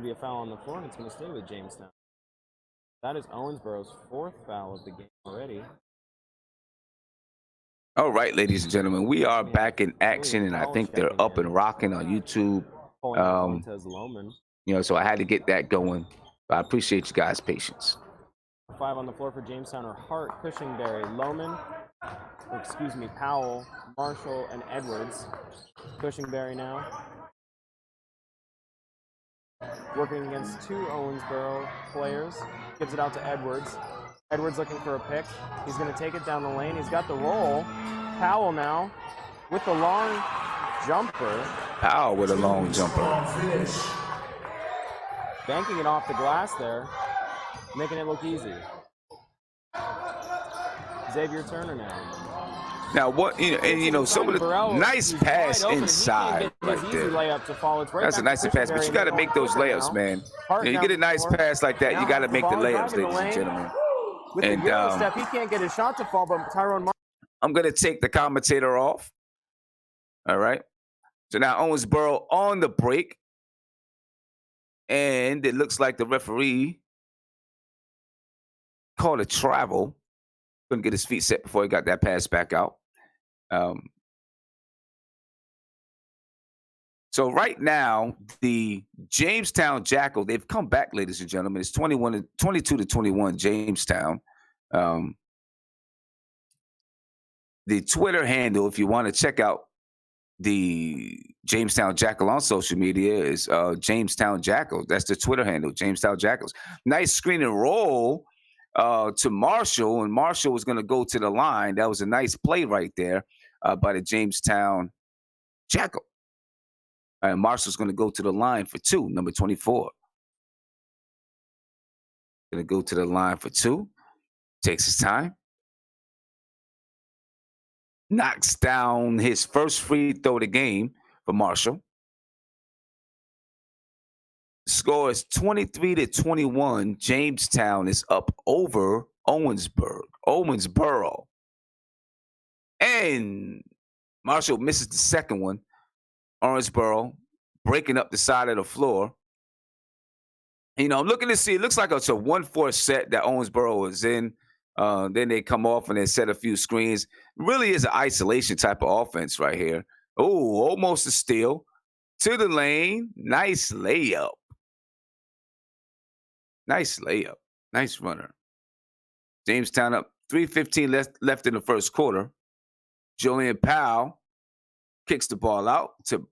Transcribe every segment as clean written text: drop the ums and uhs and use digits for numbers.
to be a foul on the floor, and it's going to stay with Jamestown. That is Owensboro's 4th foul of the game already. All right, ladies and gentlemen, we are back in action, and I think they're up and rocking on YouTube. So I had to get that going. But I appreciate you guys' patience. 5 on the floor for Jamestown are Hart, Cushingberry, Powell, Marshall, and Edwards. Cushingberry now working against 2 Owensboro players. Gives it out to Edwards. Edwards looking for a pick. He's going to take it down the lane. He's got the roll. Powell now with the long jumper. Powell with a long jumper. Banking it off the glass there, making it look easy. Xavier Turner now. Now what some of the nice pass inside right there. That's a nice pass, but you got to make those layups, man. You get a nice pass like that, you got to make the layups, ladies and gentlemen. With the Euro step, he can't get his shot to fall, but Tyrone. I'm gonna take the commentator off. All right. So now Owensboro on the break, and it looks like the referee called a travel. Couldn't get his feet set before he got that pass back out. So right now, the Jamestown Jackal, they've come back, ladies and gentlemen. It's 22-21 Jamestown. The Twitter handle, if you want to check out the Jamestown Jackal on social media, is Jamestown Jackals. That's the Twitter handle, Jamestown Jackals. Nice screen and roll to Marshall, and Marshall was going to go to the line. That was a nice play right there by the Jamestown Jackal. And Marshall's going to go to the line for 2, number 24. Going to go to the line for 2. Takes his time. Knocks down his first free throw of the game for Marshall. Score is 23-21. Jamestown is up over Owensboro. And Marshall misses the second one. Owensboro breaking up the side of the floor. I'm looking to see, it looks like it's a 1-4 set that Owensboro is in. Then they come off and they set a few screens. Really is an isolation type of offense right here. Oh, almost a steal. To the lane. Nice layup. Nice layup. Nice runner. Jamestown up 3:15 left in the first quarter. Julian Powell kicks the ball out to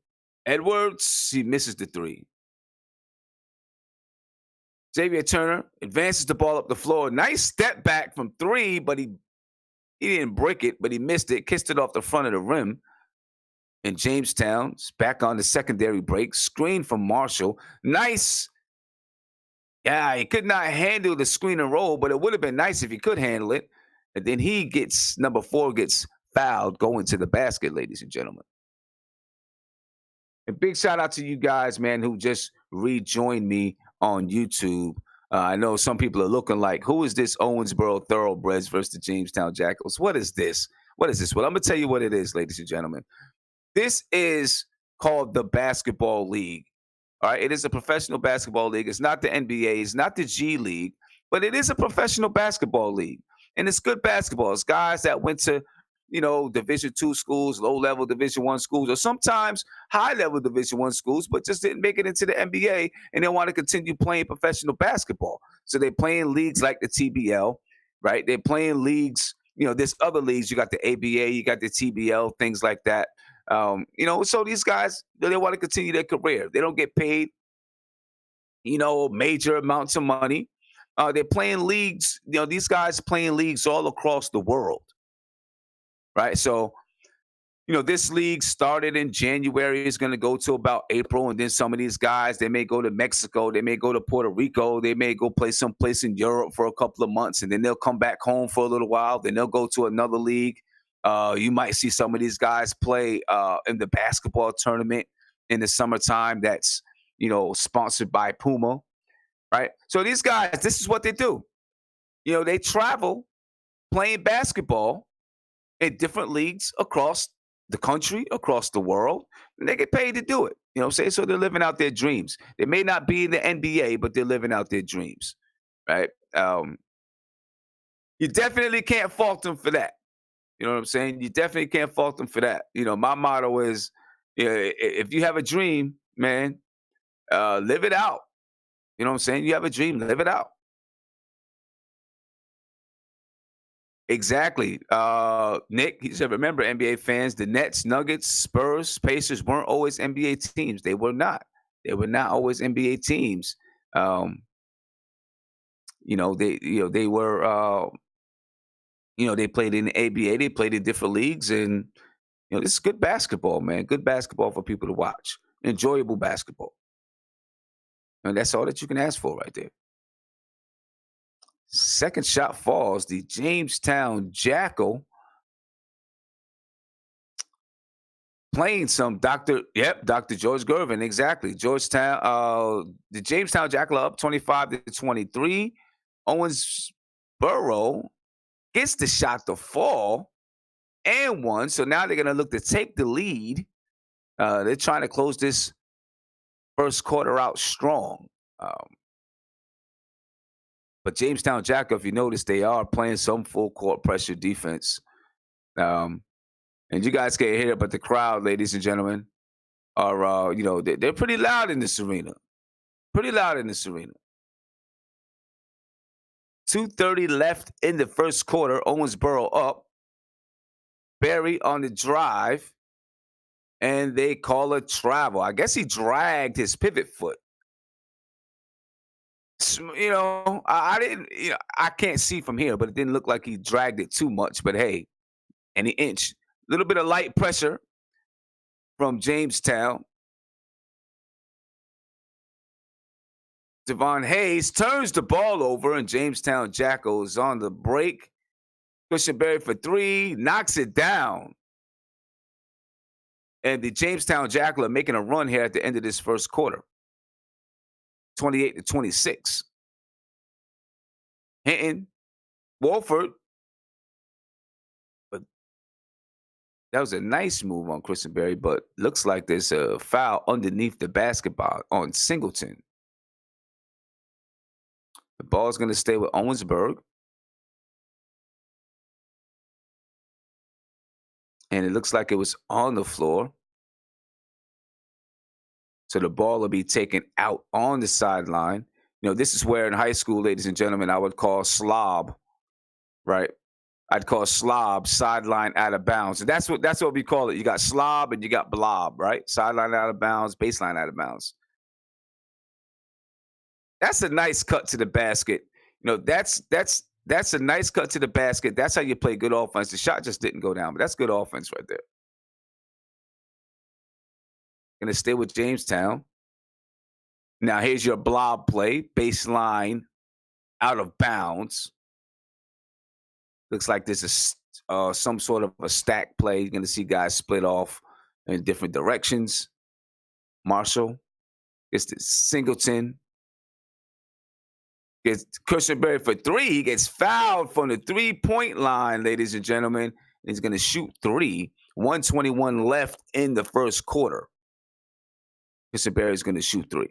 Edwards. He misses the 3. Xavier Turner advances the ball up the floor. Nice step back from 3, but he didn't break it, but he missed it. Kissed it off the front of the rim. And Jamestown's back on the secondary break. Screen from Marshall. Nice. Yeah, he could not handle the screen and roll, but it would have been nice if he could handle it. And then number 4 gets fouled going to the basket, ladies and gentlemen. A big shout out to you guys, man, who just rejoined me on YouTube. I know some people are looking like, who is this Owensboro Thoroughbreds versus the Jamestown Jackals? What is this? Well, I'm going to tell you what it is, ladies and gentlemen. This is called the Basketball League. All right, it is a professional basketball league. It's not the NBA. It's not the G League, but it is a professional basketball league. And it's good basketball. It's guys that went to Division II schools, low-level Division I schools, or sometimes high-level Division I schools, but just didn't make it into the NBA, and they want to continue playing professional basketball. So they're playing leagues like the TBL, right? They're playing leagues, there's other leagues. You got the ABA, you got the TBL, things like that. So these guys, they want to continue their career. They don't get paid, major amounts of money. They're playing leagues, these guys playing leagues all across the world. Right. So, this league started in January. It's going to go to about April. And then some of these guys, they may go to Mexico. They may go to Puerto Rico. They may go play someplace in Europe for a couple of months. And then they'll come back home for a little while. Then they'll go to another league. You might see some of these guys play in the basketball tournament in the summertime that's, sponsored by PUMA. Right. So these guys, this is what they do. They travel playing basketball in different leagues across the country, across the world, and they get paid to do it. You know what I'm saying? So they're living out their dreams. They may not be in the NBA, but they're living out their dreams, right? You definitely can't fault them for that. You know what I'm saying? You definitely can't fault them for that. You know, my motto is, if you have a dream, man, live it out. You know what I'm saying? You have a dream, live it out. Exactly. Nick, he said, remember, NBA fans, the Nets, Nuggets, Spurs, Pacers weren't always NBA teams. They were not. They were not always NBA teams. Um, they were, they played in the ABA, they played in different leagues, and this is good basketball, man. Good basketball for people to watch. Enjoyable basketball. And that's all that you can ask for right there. Second shot falls. The Jamestown Jackal playing some Dr. George Gervin, exactly. The Jamestown Jackal up 25-23. Owensboro gets the shot to fall and one. So now they're going to look to take the lead. They're trying to close this first quarter out strong. But Jamestown Jackal, if you notice, they are playing some full court pressure defense. And you guys can't hear it, but the crowd, ladies and gentlemen, are, they're pretty loud in this arena. Pretty loud in this arena. 2:30 left in the first quarter. Owensboro up. Barry on the drive. And they call a travel. I guess he dragged his pivot foot. I didn't, I can't see from here, but it didn't look like he dragged it too much. But hey, any inch, a little bit of light pressure from Jamestown. Devon Hayes turns the ball over, and Jamestown Jackal is on the break. Christian Berry for three, knocks it down. And the Jamestown Jackal are making a run here at the end of this first quarter. 28-26. Hinton, Wolford. But that was a nice move on Christian Berry, but looks like there's a foul underneath the basketball on Singleton. The ball is going to stay with Owensboro. And it looks like it was on the floor. So the ball will be taken out on the sideline. This is where in high school, ladies and gentlemen, I would call slob, right? I'd call slob sideline out of bounds. And that's what we call it. You got slob and you got blob, right? Sideline out of bounds, baseline out of bounds. That's a nice cut to the basket. That's a nice cut to the basket. That's how you play good offense. The shot just didn't go down, but that's good offense right there. Going to stay with Jamestown. Now here's your blob play, baseline out of bounds. Looks like this is some sort of a stack play. You're going to see guys split off in different directions. Marshall gets to Singleton. Gets Christian Berry for three. He gets fouled from the three-point line, ladies and gentlemen. He's going to shoot three. 1:21 left in the first quarter. Christian Berry is going to shoot three.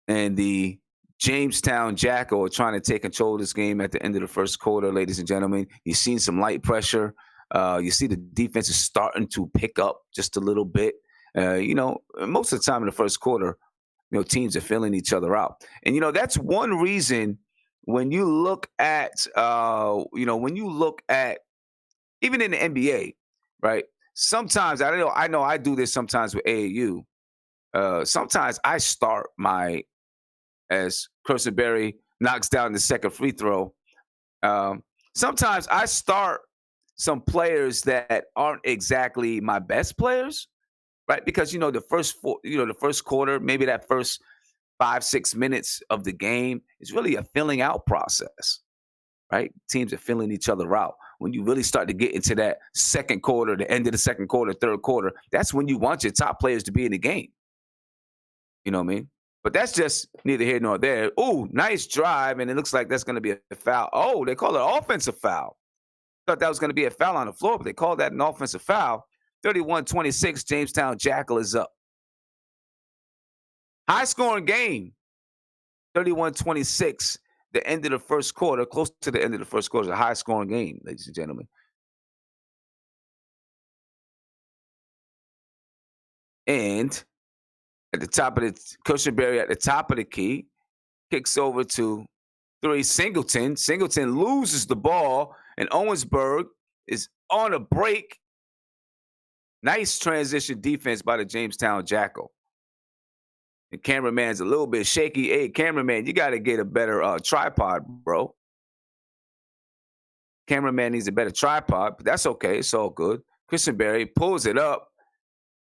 And the Jamestown Jackal are trying to take control of this game at the end of the first quarter, ladies and gentlemen. You've seen some light pressure. You see the defense is starting to pick up just a little bit. Most of the time in the first quarter, teams are filling each other out. And, that's one reason when you look at, even in the NBA, right? Sometimes, I know I do this sometimes with AAU. Sometimes I start as Christian Berry knocks down the second free throw. Sometimes I start some players that aren't exactly my best players, right? Because the first quarter, maybe that first 5-6 minutes of the game is really a filling out process, right? Teams are filling each other out. When you really start to get into that second quarter, the end of the second quarter, third quarter, that's when you want your top players to be in the game. You know what I mean? But that's just neither here nor there. Ooh, nice drive, and it looks like that's going to be a foul. Oh, they call it an offensive foul. Thought that was going to be a foul on the floor, but they called that an offensive foul. 31-26, Jamestown Jackal is up. High scoring game. 31-26, the end of the first quarter, close to the end of the first quarter, a high scoring game, ladies and gentlemen. And at the top of the Cushionberry at the top of the key, kicks over to 3 Singleton. Singleton loses the ball, and Owensboro is on a break. Nice transition defense by the Jamestown Jackal. And cameraman's a little bit shaky. Hey, cameraman, you got to get a better tripod, bro. Cameraman needs a better tripod, but that's okay. It's all good. Cushionberry pulls it up.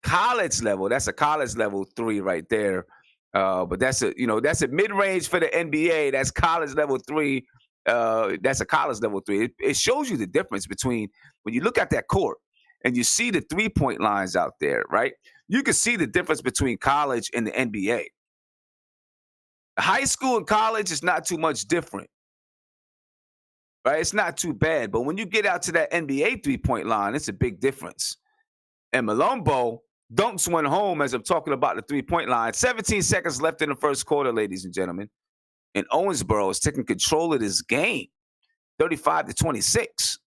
College level. That's a college level 3 right there. But that's a mid-range for the NBA. That's college level 3. That's a college level 3. It shows you the difference between when you look at that court and you see the 3-point lines out there, right? You can see the difference between college and the NBA. High school and college is not too much different, right? It's not too bad. But when you get out to that NBA 3-point line, it's a big difference. And Malumbo dunks one home as I'm talking about the 3-point line. 17 seconds left in the first quarter, ladies and gentlemen. And Owensboro is taking control of this game, 35-26.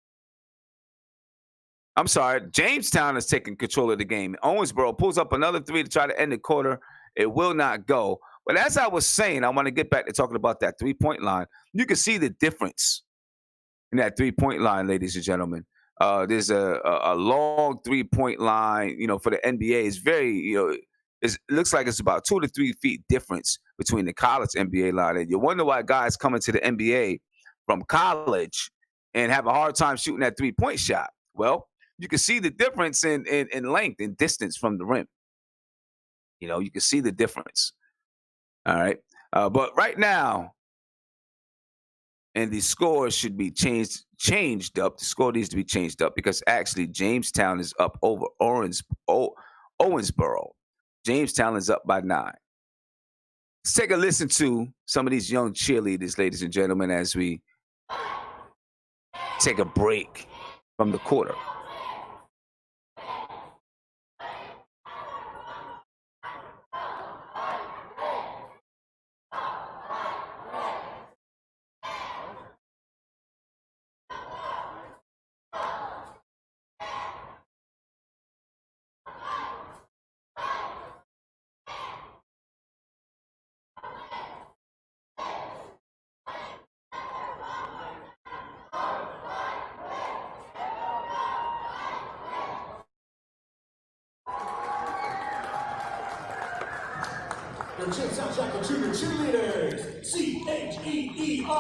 I'm sorry, Jamestown is taking control of the game. Owensboro pulls up another 3 to try to end the quarter. It will not go. But as I was saying, I want to get back to talking about that 3-point line. You can see the difference in that 3-point line, ladies and gentlemen. There's a long 3-point line, for the NBA. It's very, it looks like it's about 2 to 3 feet difference between the college NBA line. And you wonder why guys come into the NBA from college and have a hard time shooting that 3-point shot. Well, you can see the difference in length and distance from the rim. You can see the difference. All right. But right now, and the score should be changed up. The score needs to be changed up because actually Jamestown is up over Owensboro. Jamestown is up by 9. Let's take a listen to some of these young cheerleaders, ladies and gentlemen, as we take a break from the quarter.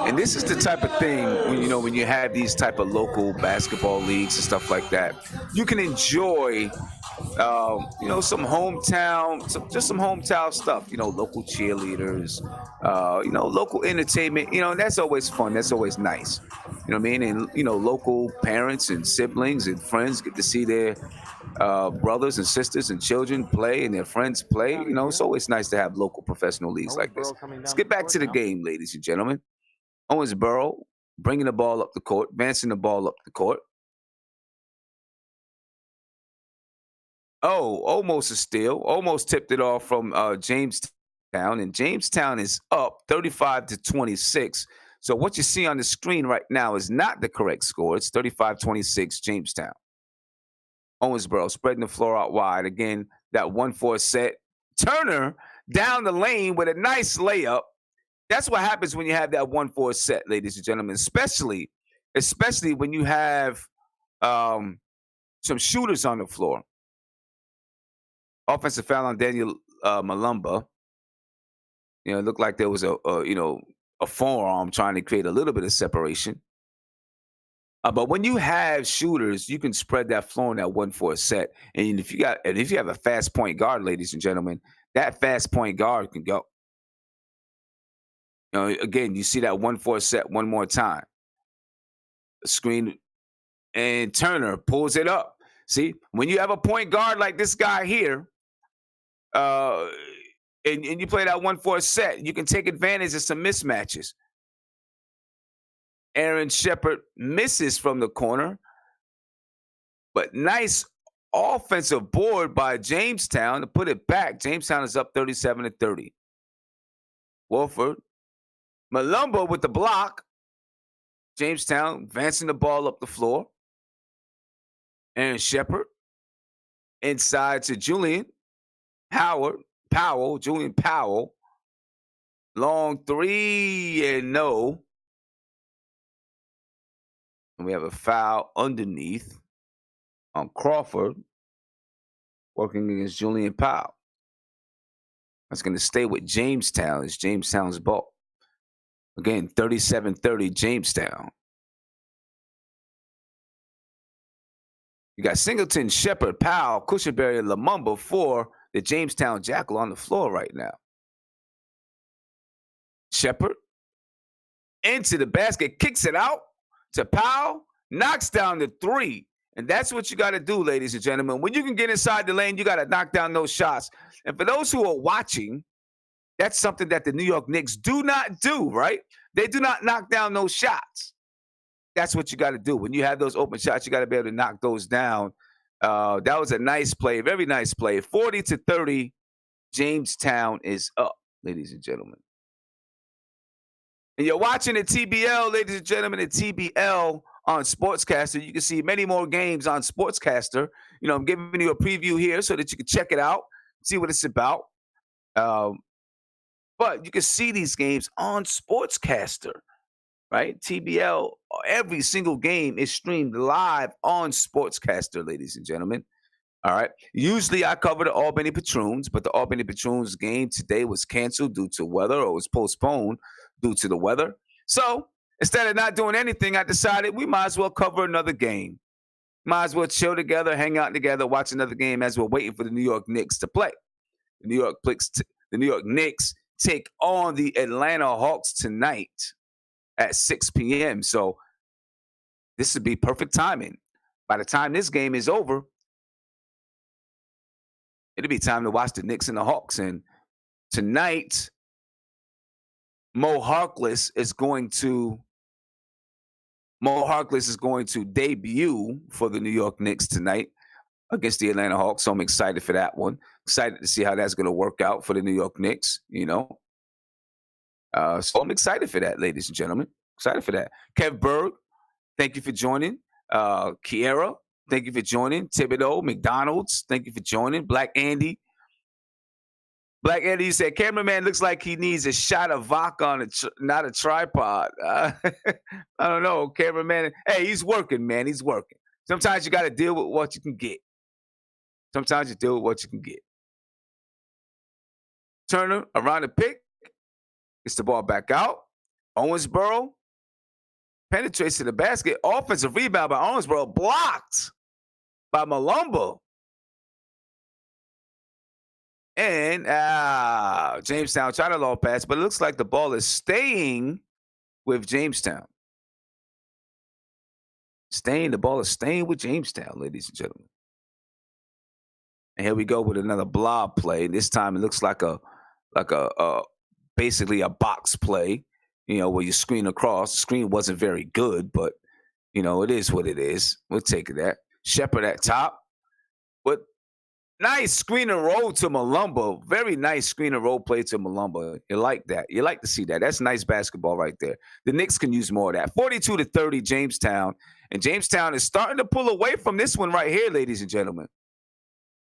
And this is the type of thing when you have these type of local basketball leagues and stuff like that, you can enjoy some hometown stuff, local cheerleaders, local entertainment, and that's always fun. That's always nice. You know what I mean? And, local parents and siblings and friends get to see their brothers and sisters and children play and their friends play. It's always nice to have local professional leagues like this. Let's get back to the game, ladies and gentlemen. Owensboro bringing the ball up the court, advancing the ball up the court. Oh, almost a steal. Almost tipped it off from Jamestown. And Jamestown is up 35-26. So what you see on the screen right now is not the correct score. It's 35-26 Jamestown. Owensboro spreading the floor out wide. Again, that 1-4 set. Turner down the lane with a nice layup. That's what happens when you have that 1-4 set, ladies and gentlemen, especially when you have some shooters on the floor. Offensive foul on Daniel Malumba. It looked like there was a forearm trying to create a little bit of separation. But when you have shooters, you can spread that floor in that 1-4 set. And if you have a fast point guard, ladies and gentlemen, that fast point guard can go. Again, you see that 1-4 set one more time. The screen, and Turner pulls it up. See, when you have a point guard like this guy here, and you play that 1-4 set, you can take advantage of some mismatches. Aaron Shepard misses from the corner. But nice offensive board by Jamestown to put it back. Jamestown is up 37-30. Wolford. Malumbo with the block. Jamestown advancing the ball up the floor. Aaron Shepard. Inside to Julian Powell, Julian Powell. Long three and no. And we have a foul underneath on Crawford working against Julian Powell. That's going to stay with Jamestown. It's Jamestown's ball. Again, 37-30 Jamestown. You got Singleton, Shepard, Powell, Cushenberry, and Lumumba for the Jamestown Jackal on the floor right now. Shepard into the basket, kicks it out to Powell, knocks down the three. And that's what you got to do, ladies and gentlemen. When you can get inside the lane, you got to knock down those shots. And for those who are watching, that's something that the New York Knicks do not do, right? They do not knock down those shots. That's what you got to do. When you have those open shots, you got to be able to knock those down. That was a nice play, very nice play. 40-30, Jamestown is up, ladies and gentlemen. And you're watching the TBL, ladies and gentlemen, the TBL on Sportscaster. You can see many more games on Sportscaster. You know, I'm giving you a preview here so that you can check it out, see what it's about. But you can see these games on Sportscaster, right? TBL, every single game is streamed live on Sportscaster, ladies and gentlemen. All right. Usually I cover the Albany Patroons, but the Albany Patroons game today was canceled due to weather, or was postponed due to the weather. So instead of not doing anything, I decided we might as well cover another game. Might as well chill together, hang out together, watch another game as we're waiting for the New York Knicks to play. The New York Knicks take on the Atlanta Hawks tonight at 6 p.m. So this would be perfect timing. By the time this game is over, it'll be time to watch the Knicks and the Hawks. And tonight, Mo Harkless is going to debut for the New York Knicks tonight against the Atlanta Hawks. So I'm excited for that one. Excited to see how that's going to work out for the New York Knicks, you know. So I'm excited for that, ladies and gentlemen. Excited for that. Kev Berg, thank you for joining. Kiera, thank you for joining. Thibodeau, McDonald's, thank you for joining. Black Andy, you said, cameraman looks like he needs a shot of vodka on not a tripod. I don't know, cameraman. Hey, he's working, man. He's working. Sometimes you got to deal with what you can get. Sometimes you deal with what you can get. Turner around the pick. Gets the ball back out. Owensboro penetrates to the basket. Offensive rebound by Owensboro. Blocked by Malumbo. And Jamestown tried a low pass, but it looks like the ball is staying with Jamestown. The ball is staying with Jamestown, ladies and gentlemen. And here we go with another blob play. This time it looks like a basically a box play, you know, where you screen across. The screen wasn't very good, but you know, it is what it is. We'll take that. Shepard at top. But nice screen and roll to Malumba. Very nice screen and roll play to Malumba. You like that. You like to see that. That's nice basketball right there. The Knicks can use more of that. 42-30 Jamestown. And Jamestown is starting to pull away from this one right here, ladies and gentlemen.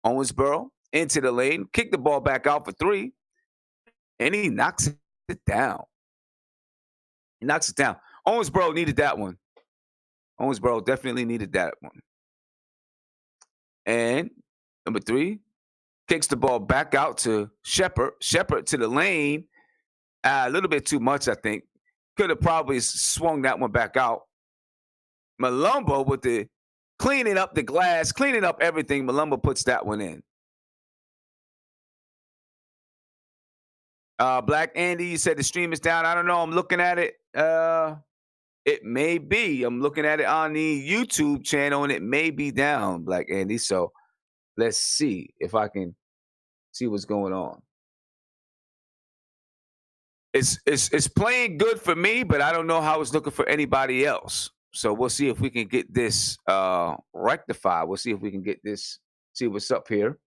Owensboro into the lane. Kick the ball back out for three. And he knocks it down. Owensboro needed that one. Owensboro definitely needed that one. And number three, kicks the ball back out to Shepard. Shepard to the lane. A little bit too much, I think. Could have probably swung that one back out. Malumbo with the cleaning up the glass, cleaning up everything. Malumbo puts that one in. Black Andy, you said the stream is down. I don't know. I'm looking at it. It may be. I'm looking at it on the YouTube channel, and it may be down, Black Andy. So let's see if I can see what's going on. It's playing good for me, but I don't know how it's looking for anybody else. So we'll see if we can get this rectified. We'll see if we can get this, see what's up here.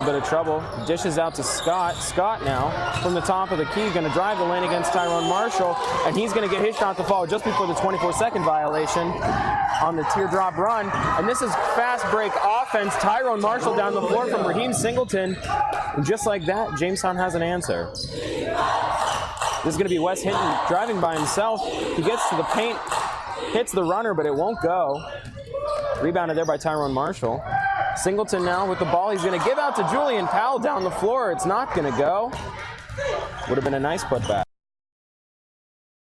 Bit of trouble. Dishes out to Scott. Scott now from the top of the key, going to drive the lane against Tyrone Marshall, and he's going to get his shot to fall just before the 24-second violation on the teardrop run. And this is fast break offense. Tyrone Marshall down the floor from Raheem Singleton. And just like that, Jamestown has an answer. This is going to be Wes Hinton driving by himself. He gets to the paint, hits the runner, but it won't go. Rebounded there by Tyrone Marshall. Singleton now with the ball. He's going to give out to Julian Powell down the floor. It's not going to go. Would have been a nice putback.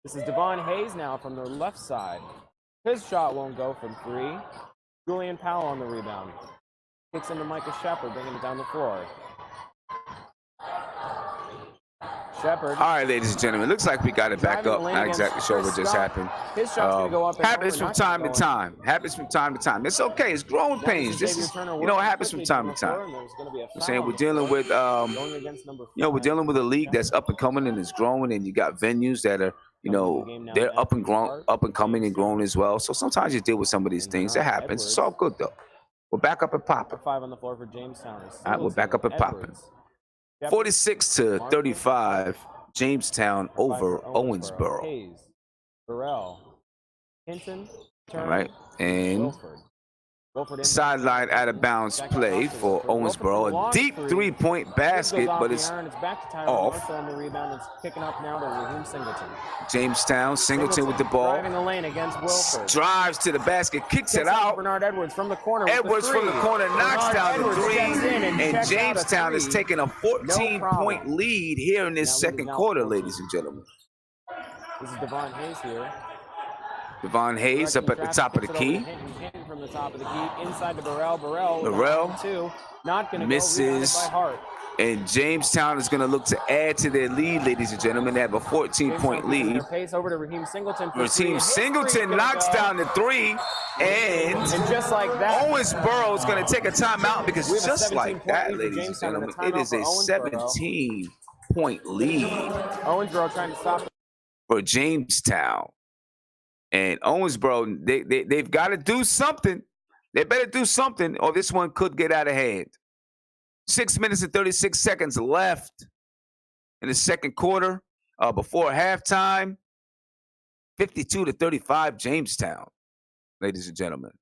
This is Devon Hayes now from the left side. His shot won't go from 3. Julian Powell on the rebound. Kicks into Micah Shepard, bringing it down the floor. Shepard. All right, ladies and gentlemen, looks like we got it back up. Not exactly sure what just happened. His shot's going to go up. Happens from time to time. Happens from time to time. It's okay. It's growing pains. This is, you know, it happens from time to time. I'm saying we're dealing with, we're dealing with a league that's up and coming and is growing, and you got venues that are, you know, they're up and coming and growing as well. So sometimes you deal with some of these things. It happens. It's all good though. We're back up and popping. 5 on the floor for Jamestown. All right, we're back up and popping. 46-35, Jamestown over Owensboro. Hayes, Burrell, Hinton, Turner, all right, and Wilford. sideline out of bounds play for Owensboro. A deep three-point basket, but it's off. On the rebound. It's picking up now to Raheem Singleton. Jamestown, Singleton with the ball. Driving the lane against Wilford. Drives to the basket, kicks it out. Bernard Edwards from the corner. Edwards from the corner knocks down the 3, and Jamestown is taking taking a 14-point lead here in this second quarter, ladies and gentlemen. This is Devon Hayes here. Devon Hayes up at the top of the key. Hinton from the top of the key, inside to Burrell. Burrell two, not going to misses. By Hart. And Jamestown is going to look to add to their lead, ladies and gentlemen. They have a 14-point lead. Pace over to Raheem Singleton. Raheem Singleton knocks down the 3, and just like that, Owensboro is going to take a timeout because just like that, ladies and gentlemen, it is a 17-point lead. Owensboro trying to stop for Jamestown. And Owensboro, they've got to do something. They better do something, or this one could get out of hand. 6 minutes and 36 seconds left in the second quarter before halftime. 52-35 Jamestown, ladies and gentlemen.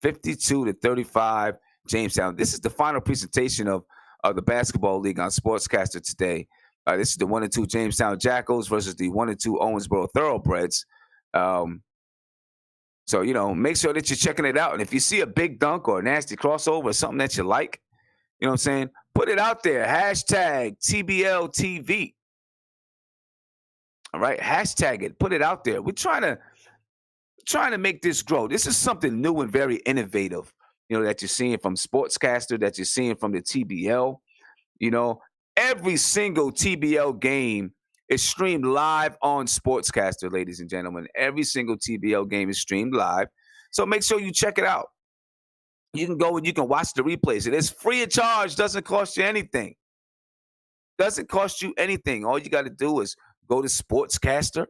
52-35 Jamestown. This is the final presentation of the Basketball League on Sportscaster today. This is the 1-2 Jamestown Jackals versus the 1-2 Owensboro Thoroughbreds. So, you know, make sure that you're checking it out. And if you see a big dunk or a nasty crossover or something that you like, you know what I'm saying, put it out there. Hashtag TBLTV. All right, hashtag it. Put it out there. We're trying to make this grow. This is something new and very innovative, you know, that you're seeing from Sportscaster, that you're seeing from the TBL. You know, every single TBL game is streamed live on Sportscaster, ladies and gentlemen. Every single TBL game is streamed live. So make sure you check it out. You can go and you can watch the replays. It is free of charge. Doesn't cost you anything. Doesn't cost you anything. All you got to do is go to Sportscaster,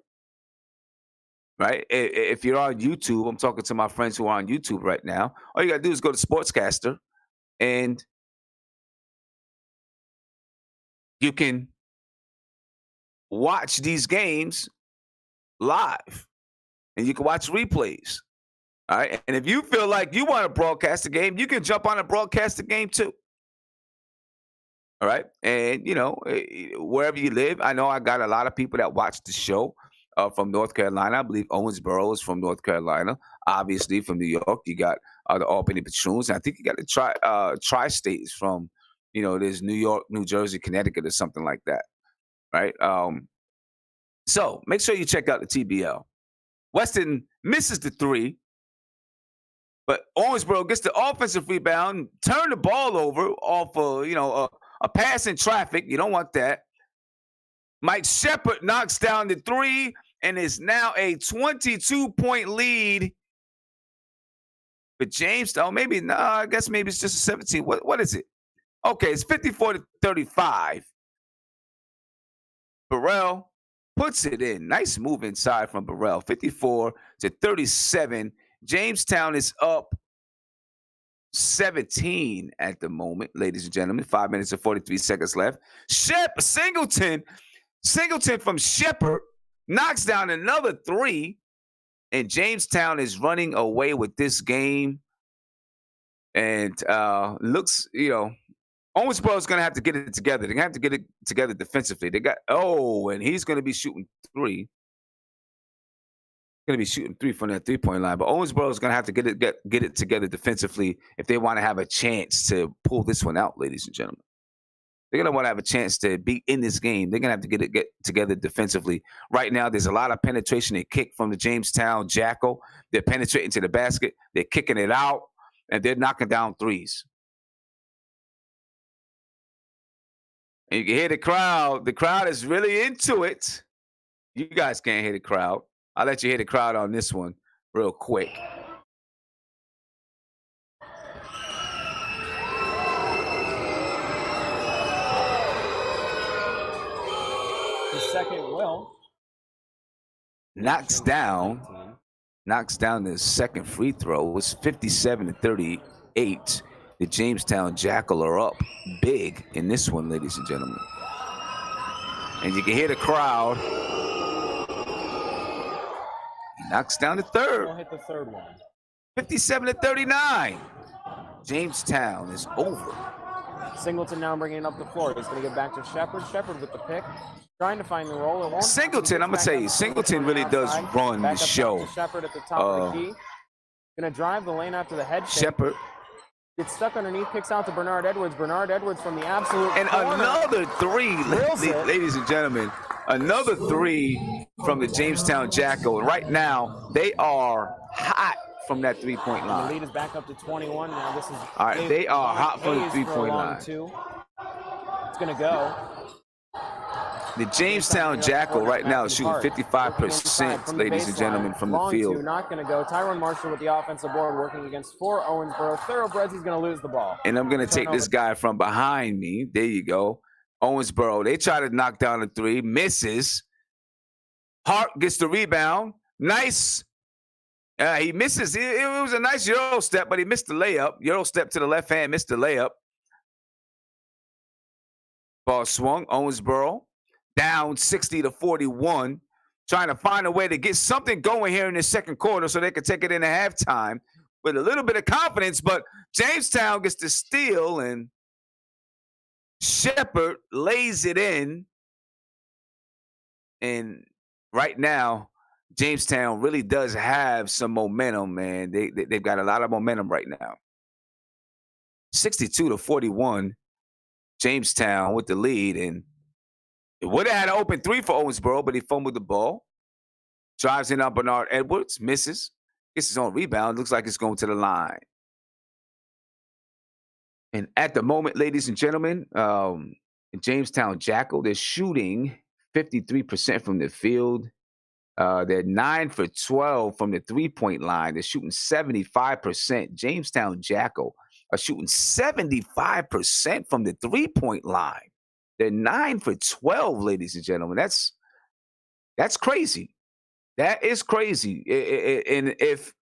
right? If you're on YouTube, I'm talking to my friends who are on YouTube right now. All you got to do is go to Sportscaster, and you can watch these games live, and you can watch replays. All right. And if you feel like you want to broadcast the game, you can jump on and broadcast the game too. All right. And, you know, wherever you live, I know I got a lot of people that watch the show from North Carolina. I believe Owensboro is from North Carolina. Obviously, from New York, you got the Albany Patroons. I think you got the Tri-State is from there's New York, New Jersey, Connecticut, or something like that, right? So make sure you check out the TBL. Weston misses the three, but Owensboro gets the offensive rebound, turn the ball over off a pass in traffic. You don't want that. Mike Shepard knocks down the three, and it's now a 22-point lead for Jamestown. I guess maybe it's just a 17. What is it? Okay, it's 54-35. Burrell puts it in. Nice move inside from Burrell. 54-37. Jamestown is up 17 at the moment, ladies and gentlemen. 5 minutes and 43 seconds left. Singleton from Shepard knocks down another three, and Jamestown is running away with this game. And looks, Owensboro is going to have to get it together. They're going to have to get it together defensively. And he's going to be shooting three. Going to be shooting three from that three-point line. But Owensboro is going to have to get it together defensively if they want to have a chance to pull this one out, ladies and gentlemen. They're going to want to have a chance to be in this game. They're going to have to get together defensively. Right now, there's a lot of penetration and kick from the Jamestown Jackal. They're penetrating to the basket. They're kicking it out, and they're knocking down threes. And you can hear the crowd. The crowd is really into it. You guys can't hear the crowd. I'll let you hear the crowd on this one real quick. The second will. Knocks down the second free throw. It's 57-38. The Jamestown Jackal are up big in this one, ladies and gentlemen. And you can hear the crowd. He knocks down the third. We'll hit the third one. 57-39. Jamestown is over. Singleton now bringing it up the floor. He's going to get back to Shepard. Shepard with the pick. Trying to find the roll. Singleton, I'm going to tell you, Singleton really does run the show. Shepard at the top of the key. Going to drive the lane after the head shake. Shepard. Gets stuck underneath, kicks out to Bernard Edwards. Bernard Edwards from the absolute and corner. Another three, ladies and gentlemen. Another three from the Jamestown Jackal. And right now, they are hot from that three-point line. The lead is back up to 21 now. This is all right. They are hot from the three-point line. It's going to go. The Jamestown Jackal right now is shooting 55%, ladies and gentlemen, from the field. Not going to go. Tyrone Marshall with the offensive board working against 4 Owensboro Thoroughbreds. He's going to lose the ball. And I'm going to take this guy from behind me. There you go. Owensboro. They try to knock down a three. Misses. Hart gets the rebound. Nice. He misses. It was a nice Euro step, but he missed the layup. Euro step to the left hand, missed the layup. Ball swung. Owensboro down 60-41, trying to find a way to get something going here in the second quarter so they could take it into halftime with a little bit of confidence. But Jamestown gets the steal, and Shepard lays it in. And right now, Jamestown really does have some momentum, man. They've got a lot of momentum right now. 62-41, Jamestown with the lead, and it would have had an open three for Owensboro, but he fumbled the ball. Drives in on Bernard Edwards, misses, gets his own rebound. Looks like it's going to the line. And at the moment, ladies and gentlemen, Jamestown Jackal, they're shooting 53% from the field. They're 9 for 12 from the three-point line. They're shooting 75%. Jamestown Jackal are shooting 75% from the three-point line. They're 9 for 12, ladies and gentlemen. That's crazy. That is crazy. And if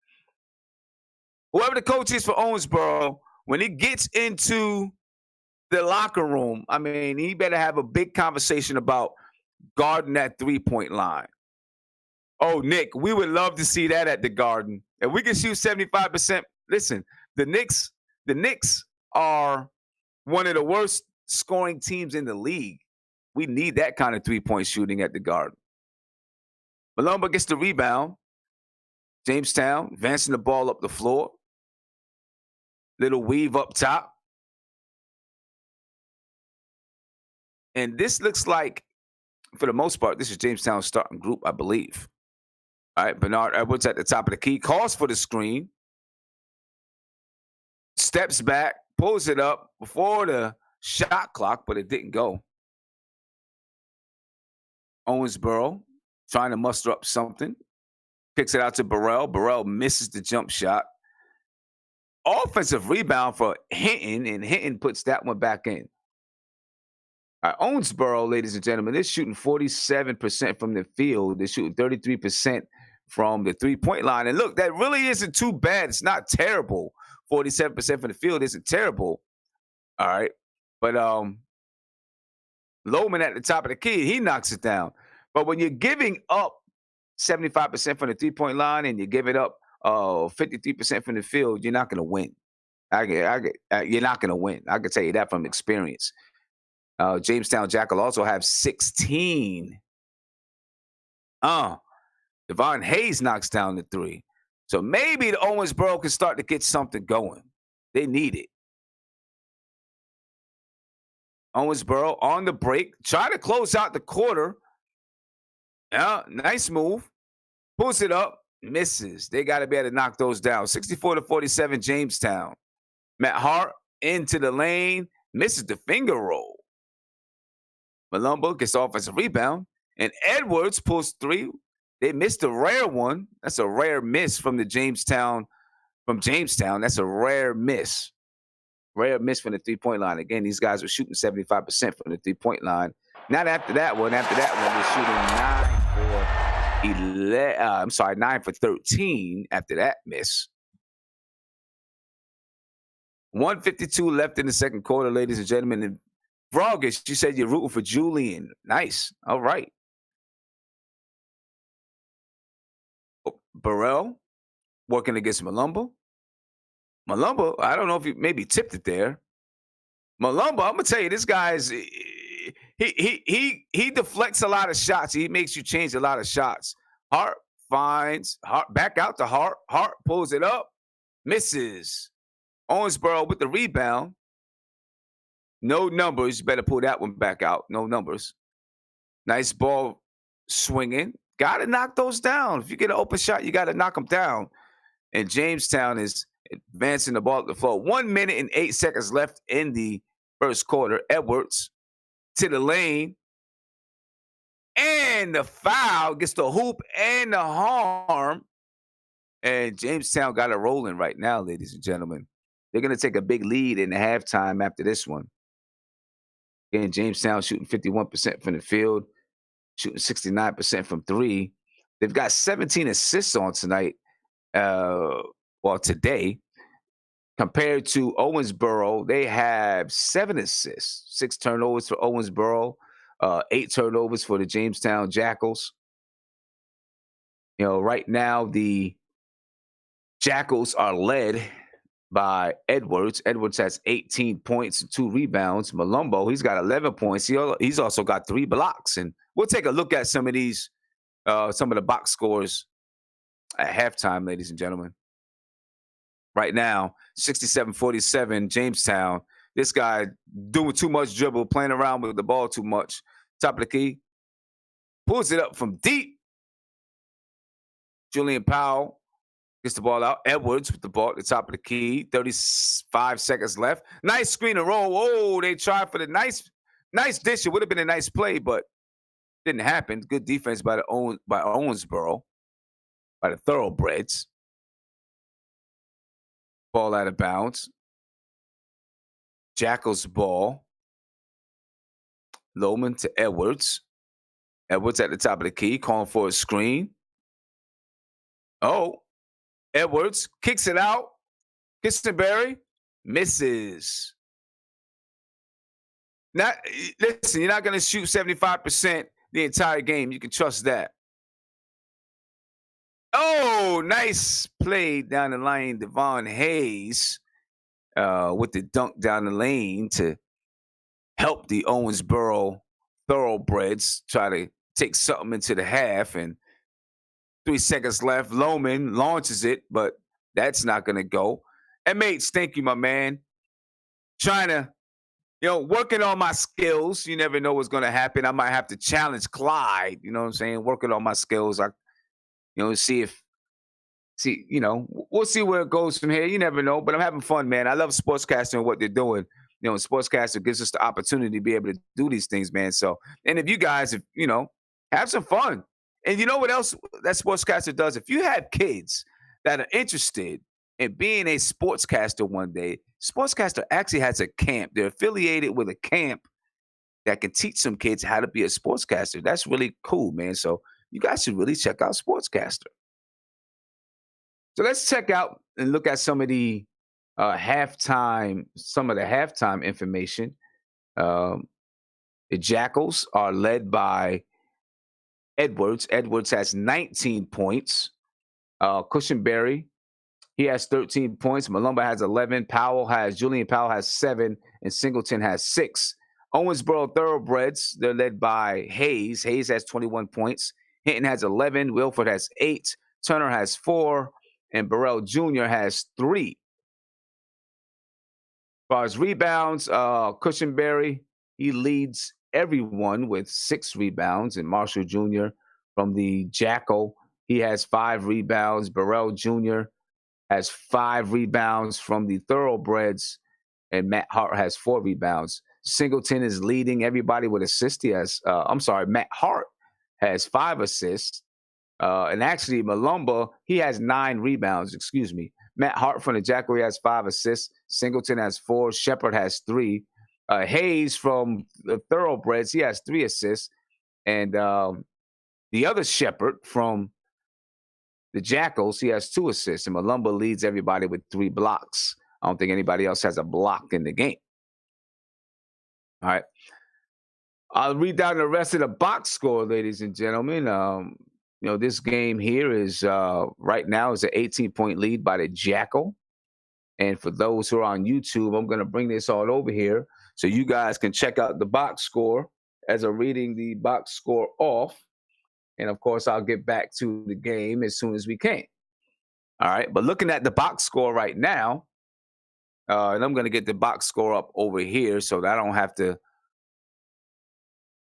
whoever the coach is for Owensboro, when he gets into the locker room, I mean, he better have a big conversation about guarding that three-point line. Oh, Nick, we would love to see that at the Garden. If we can shoot 75%, listen, the Knicks are one of the worst scoring teams in the league. We need that kind of three-point shooting at the Garden. Malumba gets the rebound. Jamestown advancing the ball up the floor. Little weave up top. And this looks like, for the most part, this is Jamestown's starting group, I believe. All right, Bernard Edwards at the top of the key, calls for the screen, steps back, pulls it up before the shot clock, but it didn't go. Owensboro trying to muster up something, kicks it out to Burrell. Burrell misses the jump shot. Offensive rebound for Hinton, and Hinton puts that one back in. Owensboro, ladies and gentlemen, they're shooting 47% from the field. They're shooting 33% from the three-point line. And look, that really isn't too bad. It's not terrible. 47% from the field isn't terrible. All right. But Lohman at the top of the key, he knocks it down. But when you're giving up 75% from the three-point line and you give it up 53% from the field, you're not going to win. You're not going to win. I can tell you that from experience. Jamestown Jackal also have 16. Devon Hayes knocks down the three. So maybe the Owensboro can start to get something going. They need it. Owensboro on the break, try to close out the quarter. Yeah, nice move. Pulls it up, misses. They got to be able to knock those down. 64-47 Jamestown. Matt Hart into the lane, misses the finger roll. Malumbo gets the offensive rebound, and Edwards pulls three. They missed a rare one. That's a rare miss from Jamestown. That's a rare miss. Rare miss from the three-point line. Again, these guys were shooting 75% from the three-point line. Not after that one. After that one, they're shooting 9 for 13 after that miss. 152 left in the second quarter, ladies and gentlemen. And Vrogish, you said you're rooting for Julian. Nice. All right. Burrell working against Malumbo. Malumbo, I don't know if he maybe tipped it there. Malumbo, I'm gonna tell you, this guy is he deflects a lot of shots. He makes you change a lot of shots. Hart finds Hart back out to Hart. Hart pulls it up, misses. Owensboro with the rebound. No numbers. You better pull that one back out. No numbers. Nice ball swinging. Got to knock those down. If you get an open shot, you got to knock them down. And Jamestown is advancing the ball to the floor. 1 minute and 8 seconds left in the first quarter. Edwards to the lane. And the foul gets the hoop and the harm. And Jamestown got it rolling right now, ladies and gentlemen. They're going to take a big lead in the halftime after this one. Again, Jamestown shooting 51% from the field, shooting 69% from three. They've got 17 assists on tonight, today. Compared to Owensboro, they have 7 assists, 6 turnovers for Owensboro, 8 turnovers for the Jamestown Jackals. You know, right now the Jackals are led by Edwards. Edwards has 18 points and 2 rebounds. Malumbo, he's got 11 points. He's also got 3 blocks. And we'll take a look at some of these, some of the box scores at halftime, ladies and gentlemen. Right now, 67-47, Jamestown. This guy doing too much dribble, playing around with the ball too much. Top of the key. Pulls it up from deep. Julian Powell gets the ball out. Edwards with the ball at the top of the key. 35 seconds left. Nice screen and roll. Oh, they tried for the nice dish. It would have been a nice play, but didn't happen. Good defense by Owensboro, by the Thoroughbreds. Ball out of bounds. Jackals ball. Lohman to Edwards. Edwards at the top of the key, calling for a screen. Oh, Edwards kicks it out. Kistenberry misses. Listen, you're not going to shoot 75% the entire game. You can trust that. Oh, nice play down the lane. Devon Hayes with the dunk down the lane to help the Owensboro Thoroughbreds try to take something into the half. And 3 seconds left. Lohman launches it, but that's not going to go. And mates, thank you, my man. Trying to working on my skills. You never know what's going to happen. I might have to challenge Clyde. You know what I'm saying? Working on my skills. See if we'll see where it goes from here. You never know, but I'm having fun, man. I love sportscasting and what they're doing. Sportscaster gives us the opportunity to be able to do these things, man. So, and if you guys, have some fun. And you know what else that sportscaster does? If you have kids that are interested in being a sportscaster one day, sportscaster actually has a camp. They're affiliated with a camp that can teach some kids how to be a sportscaster. That's really cool, man. So you guys should really check out Sportscaster. So let's check out and look at some of the halftime information. Um, the Jackals are led by Edwards. Edwards has 19 points. Cushenberry, he has 13 points. Malumba has 11. Julian Powell has 7, and Singleton has 6. Owensboro Thoroughbreds, they're led by Hayes. Hayes has 21 points. Hinton has 11. Wilford has 8. Turner has 4. And Burrell Jr. has 3. As far as rebounds, Cushenberry, he leads everyone with 6 rebounds. And Marshall Jr. from the Jackal, he has 5 rebounds. Burrell Jr. has 5 rebounds from the Thoroughbreds. And Matt Hart has 4 rebounds. Singleton is leading everybody with assists. Matt Hart has 5 assists. And actually, Malumba, he has 9 rebounds. Excuse me. Matt Hart from the Jackal has 5 assists. Singleton has 4. Shepard has 3. Hayes from the Thoroughbreds, he has 3 assists. And the other Shepard from the Jackals, he has 2 assists. And Malumba leads everybody with 3 blocks. I don't think anybody else has a block in the game. All right. I'll read down the rest of the box score, ladies and gentlemen. This game here is right now is an 18-point lead by the Jackal. And for those who are on YouTube, I'm going to bring this all over here so you guys can check out the box score as I'm reading the box score off. And of course, I'll get back to the game as soon as we can. All right. But looking at the box score right now, and I'm going to get the box score up over here so that I don't have to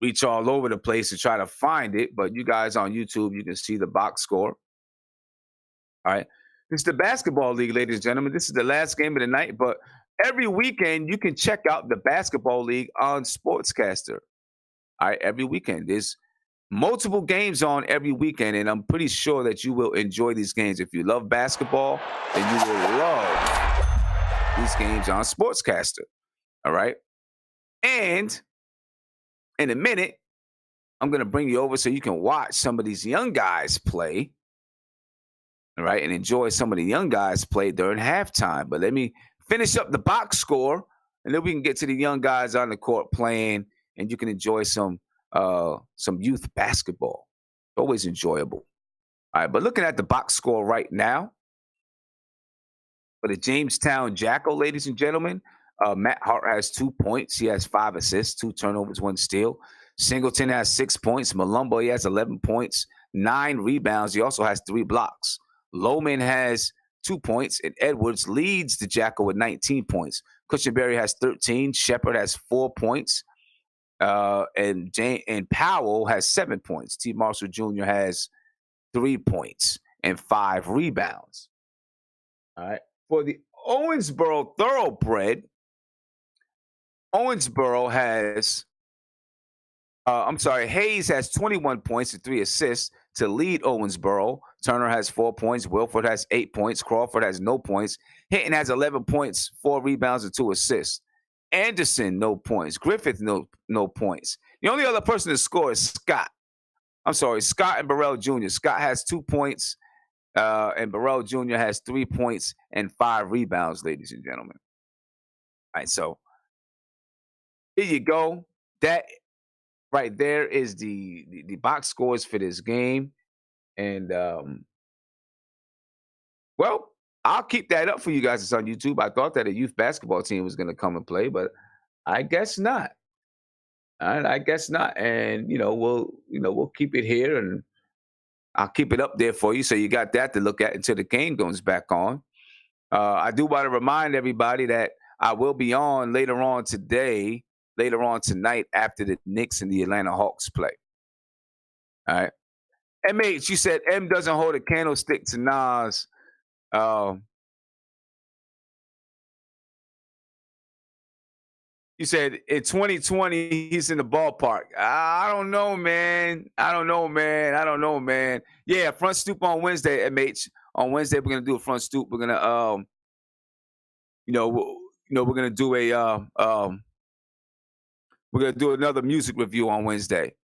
reach all over the place to try to find it. But you guys on YouTube, you can see the box score. All right. This is the basketball league, ladies and gentlemen. This is the last game of the night. But every weekend, you can check out the basketball league on Sportscaster. All right. Every weekend. There's multiple games on every weekend. And I'm pretty sure that you will enjoy these games. If you love basketball, then you will love these games on Sportscaster. All right. And in a minute, I'm going to bring you over so you can watch some of these young guys play. All right. And enjoy some of the young guys play during halftime. But let me finish up the box score, and then we can get to the young guys on the court playing, and you can enjoy some youth basketball. Always enjoyable. All right. But looking at the box score right now, for the Jamestown Jackal, ladies and gentlemen, Matt Hart has 2 points. He has 5 assists, 2 turnovers, 1 steal. Singleton has 6 points. Malumba, he has 11 points, 9 rebounds. He also has 3 blocks. Lohman has 2 points, and Edwards leads the Jackal with 19 points. Cushenberry has 13. Shepard has 4 points. And Powell has 7 points. T. Marshall Jr. has 3 points and 5 rebounds. All right. For the Owensboro Thoroughbred, Hayes has 21 points and 3 assists to lead Owensboro. Turner has 4 points. Wilford has 8 points. Crawford has no points. Hinton has 11 points, 4 rebounds, and 2 assists. Anderson, no points. Griffith, no points. The only other person to score is Scott. Scott and Burrell Jr. Scott has 2 points, and Burrell Jr. has 3 points and 5 rebounds, ladies and gentlemen. All right, so here you go. That right there is the box scores for this game. And, well, I'll keep that up for you guys. It's on YouTube. I thought that a youth basketball team was going to come and play, but I guess not. All right, I guess not. And, we'll keep it here, and I'll keep it up there for you. So you got that to look at until the game goes back on. I do want to remind everybody that I will be on later on today, later on tonight after the Knicks and the Atlanta Hawks play. All right. MH, you said M doesn't hold a candlestick to Nas. You said in 2020 he's in the ballpark. I don't know, man. I don't know, man. Yeah, front stoop on Wednesday, MH. On Wednesday, we're gonna do a front stoop. We're gonna we're gonna do a we're gonna do another music review on Wednesday.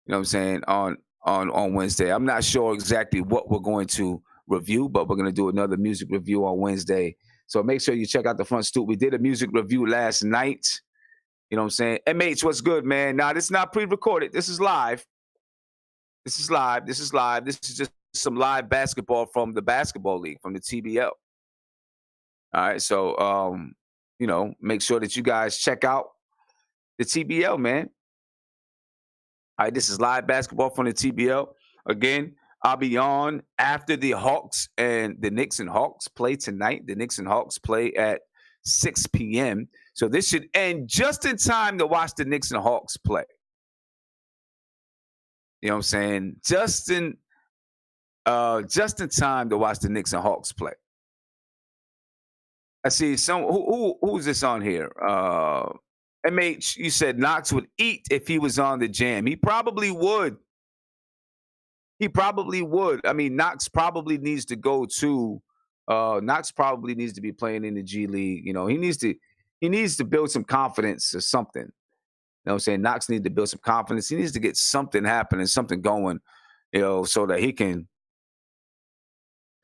You know what I'm saying? On Wednesday. I'm not sure exactly what we're going to review, but we're gonna do another music review on Wednesday. So make sure you check out the front stoop. We did a music review last night. You know what I'm saying? MH, what's good, man? Now, this is not pre-recorded. This is live. This is live. This is just some live basketball from the basketball league, from the TBL. All right. So, make sure that you guys check out the TBL, man. All right. This is live basketball from the TBL. Again, I'll be on after the Hawks and the Knicks and Hawks play tonight. The Knicks and Hawks play at 6 p.m. So this should end just in time to watch the Knicks and Hawks play. You know what I'm saying? Just in time to watch the Knicks and Hawks play. I see who's this on here? MH, you said Knox would eat if he was on the Jam. He probably would. I mean, Knox probably needs to go to Knox probably needs to be playing in the G League. You know, he needs to build some confidence or something. You know what I'm saying? Knox needs to build some confidence. He needs to get something happening, something going, so that he can.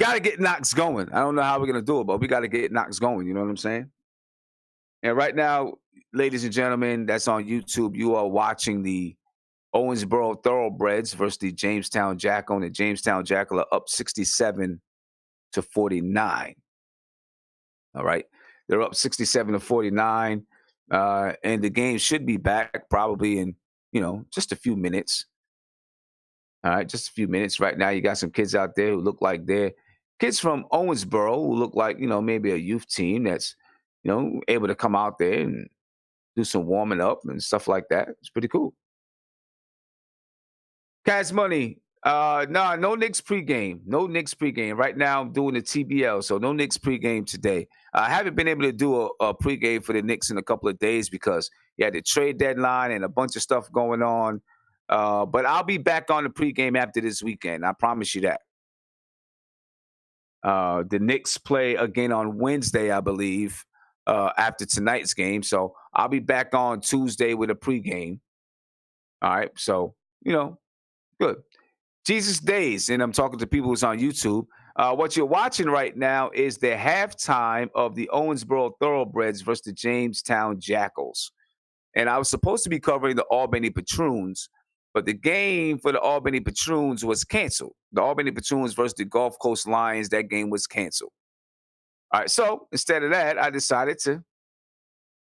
Got to get Knox going. I don't know how we're going to do it, but we got to get Knox going. You know what I'm saying? And right now, ladies and gentlemen, that's on YouTube. You are watching the Owensboro Thoroughbreds versus the Jamestown Jackal. And the Jamestown Jackal are up 67-49. All right. They're up 67-49. And the game should be back probably in, just a few minutes. All right. Just a few minutes. Right now, you got some kids out there who look like they're kids from Owensboro who look like, maybe a youth team that's, able to come out there and do some warming up and stuff like that. It's pretty cool. Cash Money. No Knicks pregame. No Knicks pregame. Right now, I'm doing the TBL, so no Knicks pregame today. I haven't been able to do a pregame for the Knicks in a couple of days because you had the trade deadline and a bunch of stuff going on. But I'll be back on the pregame after this weekend. I promise you that. The Knicks play again on Wednesday, I believe, after tonight's game. So I'll be back on Tuesday with a pregame. All right. So, good. Jesus Days, and I'm talking to people who's on YouTube. What you're watching right now is the halftime of the Owensboro Thoroughbreds versus the Jamestown Jackals. And I was supposed to be covering the Albany Patroons, but the game for the Albany Patroons was canceled. The Albany Patroons versus the Gulf Coast Lions, that game was canceled. All right, so instead of that, I decided to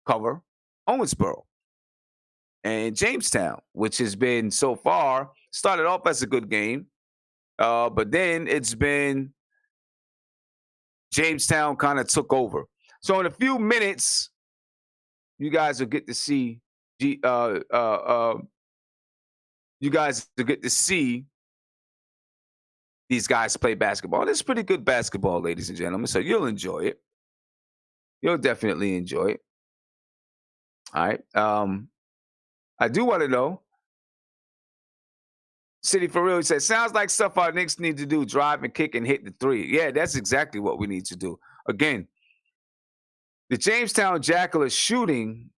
cover Owensboro and Jamestown, which has been so far started off as a good game, but then it's been Jamestown kind of took over. So in a few minutes, you guys will get to see these guys play basketball. It's pretty good basketball, ladies and gentlemen. So you'll enjoy it. You'll definitely enjoy it. All right. I do want to know. City for real, he said, sounds like stuff our Knicks need to do, drive and kick and hit the three. Yeah, that's exactly what we need to do. Again, the Jamestown Jackal is shooting,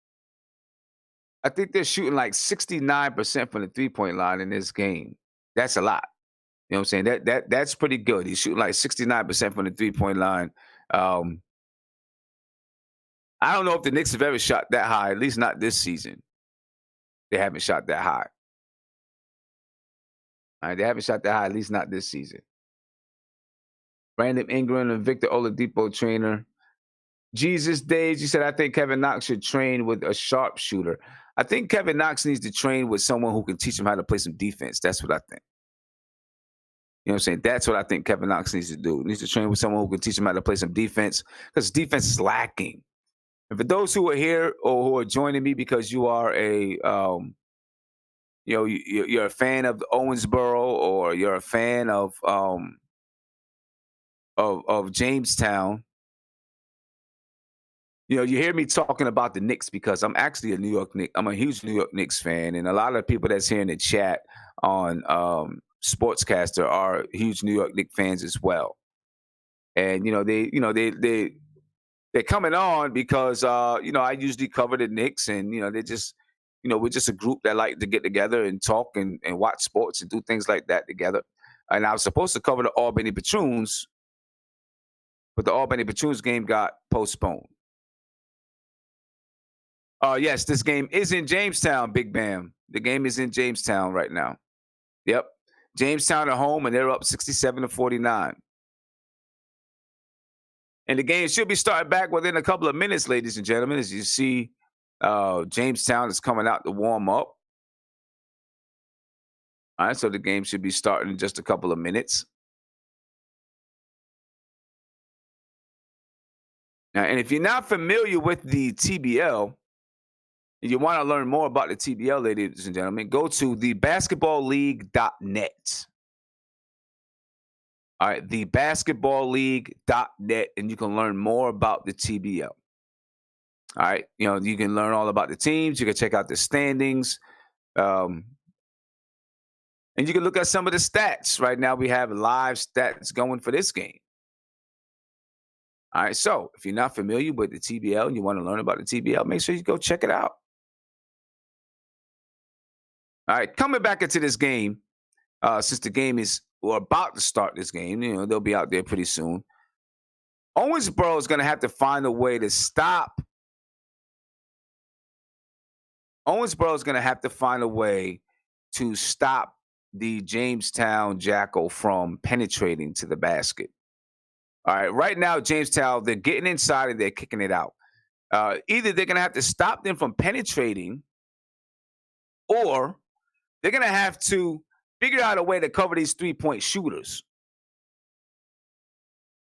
I think they're shooting like 69% from the three-point line in this game. That's a lot. You know what I'm saying? That's pretty good. He's shooting like 69% from the three-point line. I don't know if the Knicks have ever shot that high, at least not this season. They haven't shot that high. All right, they haven't shot that high, at least not this season. Brandon Ingram and Victor Oladipo trainer. Jesus Days, you said, I think Kevin Knox should train with a sharpshooter. I think Kevin Knox needs to train with someone who can teach him how to play some defense. That's what I think. You know what I'm saying? That's what I think Kevin Knox needs to do. He needs to train with someone who can teach him how to play some defense because defense is lacking. And for those who are here or who are joining me because you are you're a fan of Owensboro or you're a fan of Jamestown. You hear me talking about the Knicks because I'm actually a New York Knicks. I'm a huge New York Knicks fan, and a lot of people that's here in the chat on Sportscaster are huge New York Knicks fans as well. And they're coming on because I usually cover the Knicks, and they just we're just a group that like to get together and talk and watch sports and do things like that together. And I was supposed to cover the Albany Patroons, but the Albany Patroons game got postponed. Yes, this game is in Jamestown, Big Bam. The game is in Jamestown right now. Yep. Jamestown at home, and they're up 67-49. And the game should be starting back within a couple of minutes, ladies and gentlemen. As you see, Jamestown is coming out to warm up. All right, so the game should be starting in just a couple of minutes. Now, and if you're not familiar with the TBL, and you want to learn more about the TBL, ladies and gentlemen, go to thebasketballleague.net. All right, thebasketballleague.net, and you can learn more about the TBL. All right, you can learn all about the teams. You can check out the standings. And you can look at some of the stats. Right now, we have live stats going for this game. All right, so if you're not familiar with the TBL and you want to learn about the TBL, make sure you go check it out. All right, coming back into this game, since the game we're about to start this game, they'll be out there pretty soon. Owensboro is going to have to find a way to stop. Owensboro is going to have to find a way to stop the Jamestown Jackal from penetrating to the basket. All right, right now, Jamestown, they're getting inside and they're kicking it out. Either they're going to have to stop them from penetrating, or they're going to have to figure out a way to cover these three-point shooters.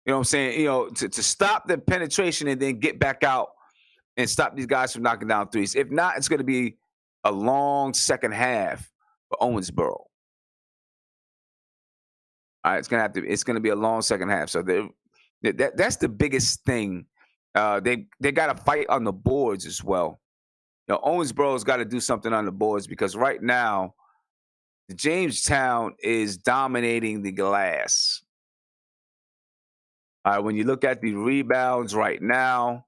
You know what I'm saying? To stop the penetration and then get back out and stop these guys from knocking down threes. If not, it's going to be a long second half for Owensboro. All right, it's going to be a long second half. So that's the biggest thing. They got to fight on the boards as well. Owensboro's got to do something on the boards because right now, Jamestown is dominating the glass. All right, when you look at the rebounds right now,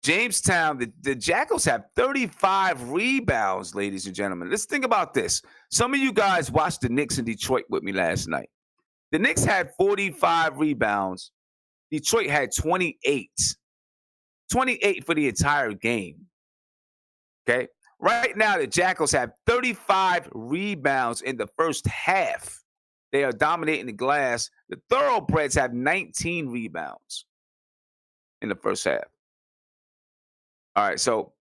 Jamestown, the Jackals have 35 rebounds, ladies and gentlemen. Let's think about this. Some of you guys watched the Knicks in Detroit with me last night. The Knicks had 45 rebounds. Detroit had 28. 28 for the entire game. Okay? Right now, the Jackals have 35 rebounds in the first half. They are dominating the glass. The Thoroughbreds have 19 rebounds in the first half. All right, so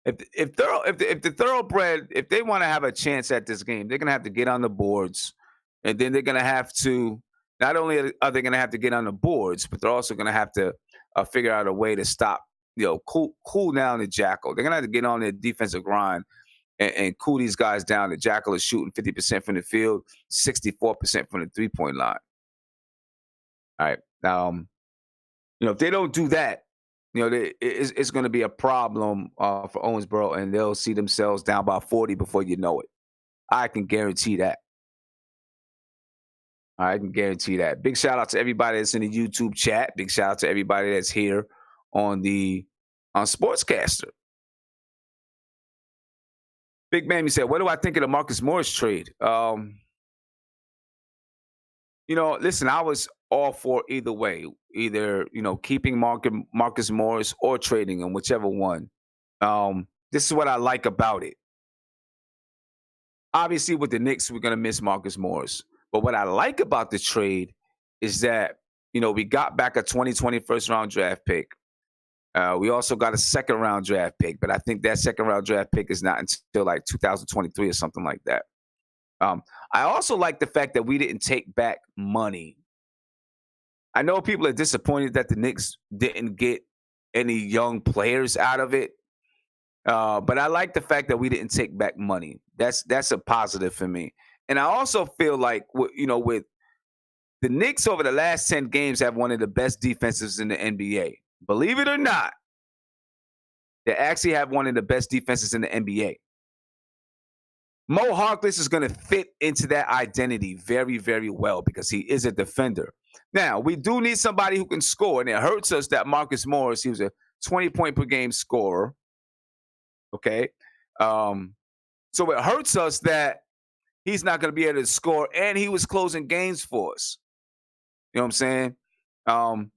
if the Thoroughbred, if they want to have a chance at this game, they're gonna have to get on the boards, and then they're gonna have to. Not only are they gonna have to get on the boards, but they're also gonna have to figure out a way to stop, cool down the Jackal. They're gonna have to get on their defensive grind and cool these guys down. The Jackal is shooting 50% from the field, 64% from the three-point line. All right, if they don't do that, it's going to be a problem for Owensboro, and they'll see themselves down by 40 before you know it. I can guarantee that. I can guarantee that. Big shout out to everybody that's in the YouTube chat. Big shout out to everybody that's here on Sportscaster. Big Man, you said, what do I think of the Marcus Morris trade? Listen, I was all for either way, either, keeping Marcus Morris or trading him, whichever one. This is what I like about it. Obviously, with the Knicks, we're going to miss Marcus Morris. But what I like about the trade is that, we got back a 2020 first-round draft pick. We also got a second-round draft pick, but I think that second-round draft pick is not until like 2023 or something like that. I also like the fact that we didn't take back money I know people are disappointed that the Knicks didn't get any young players out of it. But I like the fact that we didn't take back money. That's a positive for me. And I also feel like with the Knicks over the last 10 games have one of the best defenses in the NBA. Believe it or not, they actually have one of the best defenses in the NBA. Mo Harkless is going to fit into that identity very, very well because he is a defender. Now, we do need somebody who can score, and it hurts us that Marcus Morris, he was a 20-point per game scorer. Okay. So it hurts us that he's not going to be able to score, and he was closing games for us. You know what I'm saying?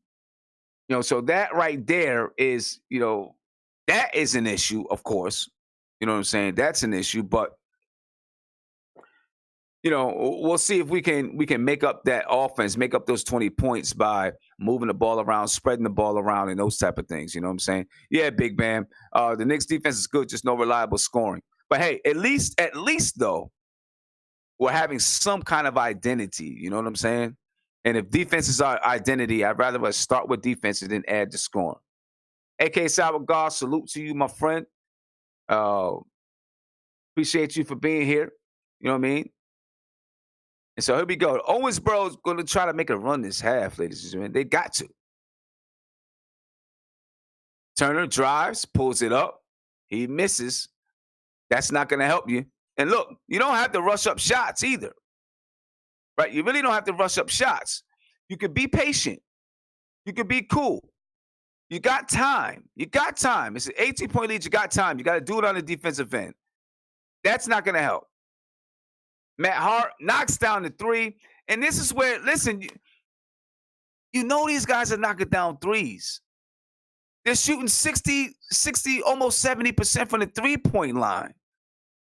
So that right there is, that is an issue, of course. You know what I'm saying? That's an issue, but we'll see if we can make up that offense, make up those 20 points by moving the ball around, spreading the ball around, and those type of things. You know what I'm saying? Yeah, big man. The Knicks defense is good, just no reliable scoring. But hey, at least though, we're having some kind of identity. You know what I'm saying? And if defense is our identity, I'd rather us start with defense and then add the scoring. AK Sour God, salute to you, my friend. Appreciate you for being here. You know what I mean? And so here we go. Owensboro is going to try to make a run this half, ladies and gentlemen. They got to. Turner drives, pulls it up. He misses. That's not going to help you. And look, you don't have to rush up shots either. Right? You really don't have to rush up shots. You can be patient. You can be cool. You got time. You got time. It's an 18-point lead. You got time. You got to do it on the defensive end. That's not going to help. Matt Hart knocks down the three. And this is where, listen, you know these guys are knocking down threes. They're shooting 60, almost 70% from the three-point line.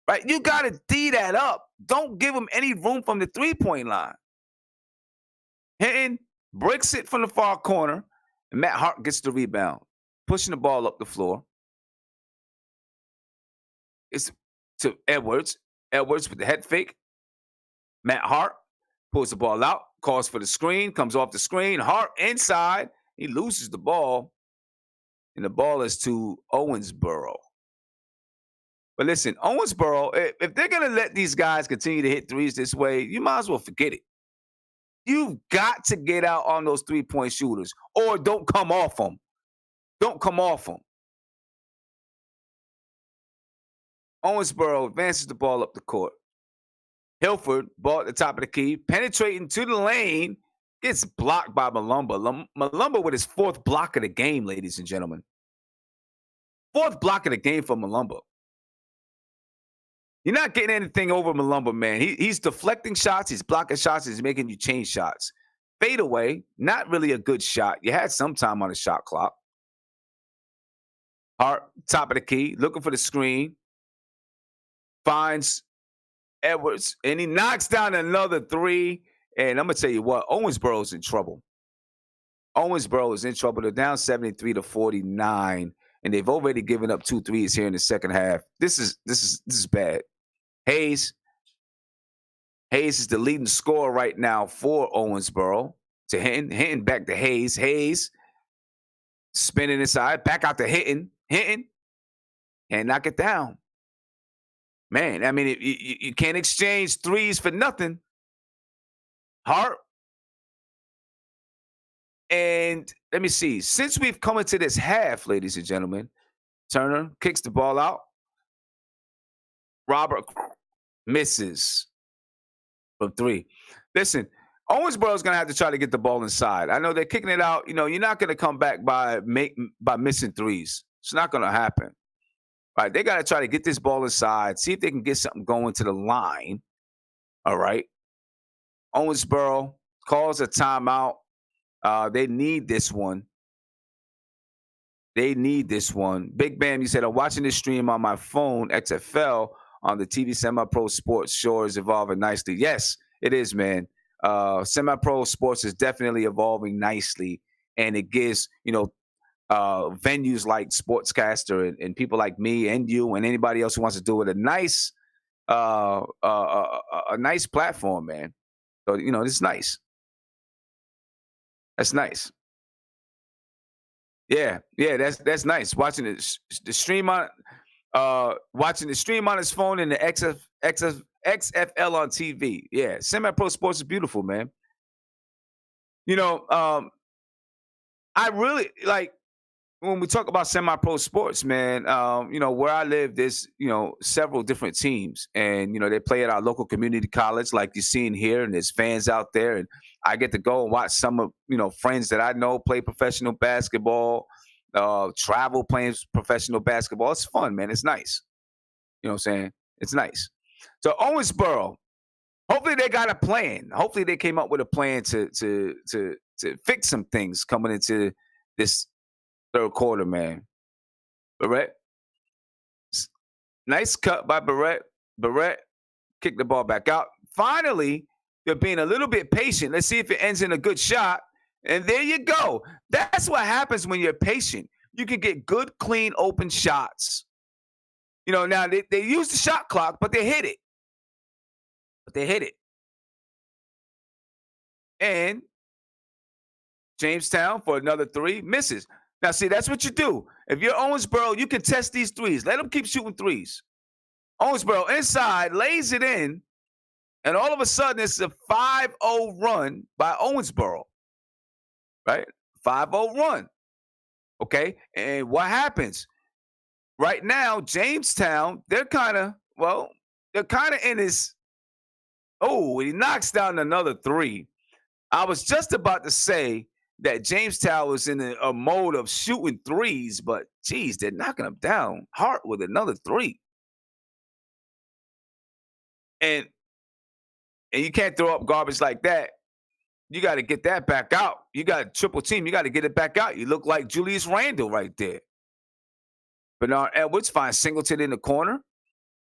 Right? You got to D that up. Don't give them any room from the three-point line. Hinton breaks it from the far corner, and Matt Hart gets the rebound, pushing the ball up the floor. It's to Edwards. Edwards with the head fake. Matt Hart pulls the ball out, calls for the screen, comes off the screen. Hart inside. He loses the ball, and the ball is to Owensboro. But listen, Owensboro, if they're going to let these guys continue to hit threes this way, you might as well forget it. You've got to get out on those three-point shooters, or don't come off them. Don't come off them. Owensboro advances the ball up the court. Hilford, ball at the top of the key, penetrating to the lane, gets blocked by Malumba. Malumba with his fourth block of the game, ladies and gentlemen. Fourth block of the game for Malumba. You're not getting anything over Malumba, man. He's deflecting shots, he's blocking shots, he's making you change shots. Fade away, not really a good shot. You had some time on the shot clock. Hart, top of the key, looking for the screen. Finds Edwards, and he knocks down another three. And I'm going to tell you what, Owensboro's in trouble. Owensboro is in trouble. They're down 73-49, and they've already given up 2 threes here in the second half. This is bad. Hayes is the leading scorer right now for Owensboro. To Hinton. Hinton back to Hayes. Hayes spinning inside. Back out to Hinton. Hinton. And knock it down. Man, I mean, you can't exchange threes for nothing. Hart. And let me see. Since we've come into this half, ladies and gentlemen, Turner kicks the ball out. Robert misses from 3. Listen, Owensboro's going to have to try to get the ball inside. I know they're kicking it out. You're not going to come back by missing threes. It's not going to happen. All right, they got to try to get this ball inside, see if they can get something going to the line. All right. Owensboro calls a timeout. They need this one. They need this one. Big Bam, you said, I'm watching this stream on my phone, XFL, on the TV Semi-Pro Sports sure is evolving nicely. Yes, it is, man. Semi-Pro Sports is definitely evolving nicely, and it gives, venues like Sportscaster and people like me and you and anybody else who wants to do it a nice platform, man. So, it's nice. That's nice. Yeah, yeah, that's nice. Watching the stream on watching the stream on his phone and the XFL on TV. Yeah, semi-pro sports is beautiful, man. You know, I really like when we talk about semi-pro sports, man. Where I live, there's several different teams, and they play at our local community college, like you're seeing here, and there's fans out there, and I get to go and watch some of friends that I know play professional basketball, travel playing professional basketball. It's fun, man. It's nice. You know what I'm saying? It's nice. So Owensboro, hopefully they got a plan. Hopefully they came up with a plan to fix some things coming into this third quarter, man. Barrett, nice cut by Barrett. Barrett kicked the ball back out. Finally, they're being a little bit patient. Let's see if it ends in a good shot. And there you go. That's what happens when you're patient. You can get good, clean, open shots. Now they use the shot clock, but they hit it. And Jamestown for another three, misses. Now, see, that's what you do. If you're Owensboro, you can test these threes. Let them keep shooting threes. Owensboro inside, lays it in, and all of a sudden it's a 5-0 run by Owensboro, right? 5-0 run, okay? And what happens? Right now, Jamestown, they're kind of in this. Oh, he knocks down another three. I was just about to say that Jamestown was in a mode of shooting threes, but geez, they're knocking them down hard with another three. And you can't throw up garbage like that. You got to get that back out. You got a triple team. You got to get it back out. You look like Julius Randle right there. Bernard Edwards finds Singleton in the corner.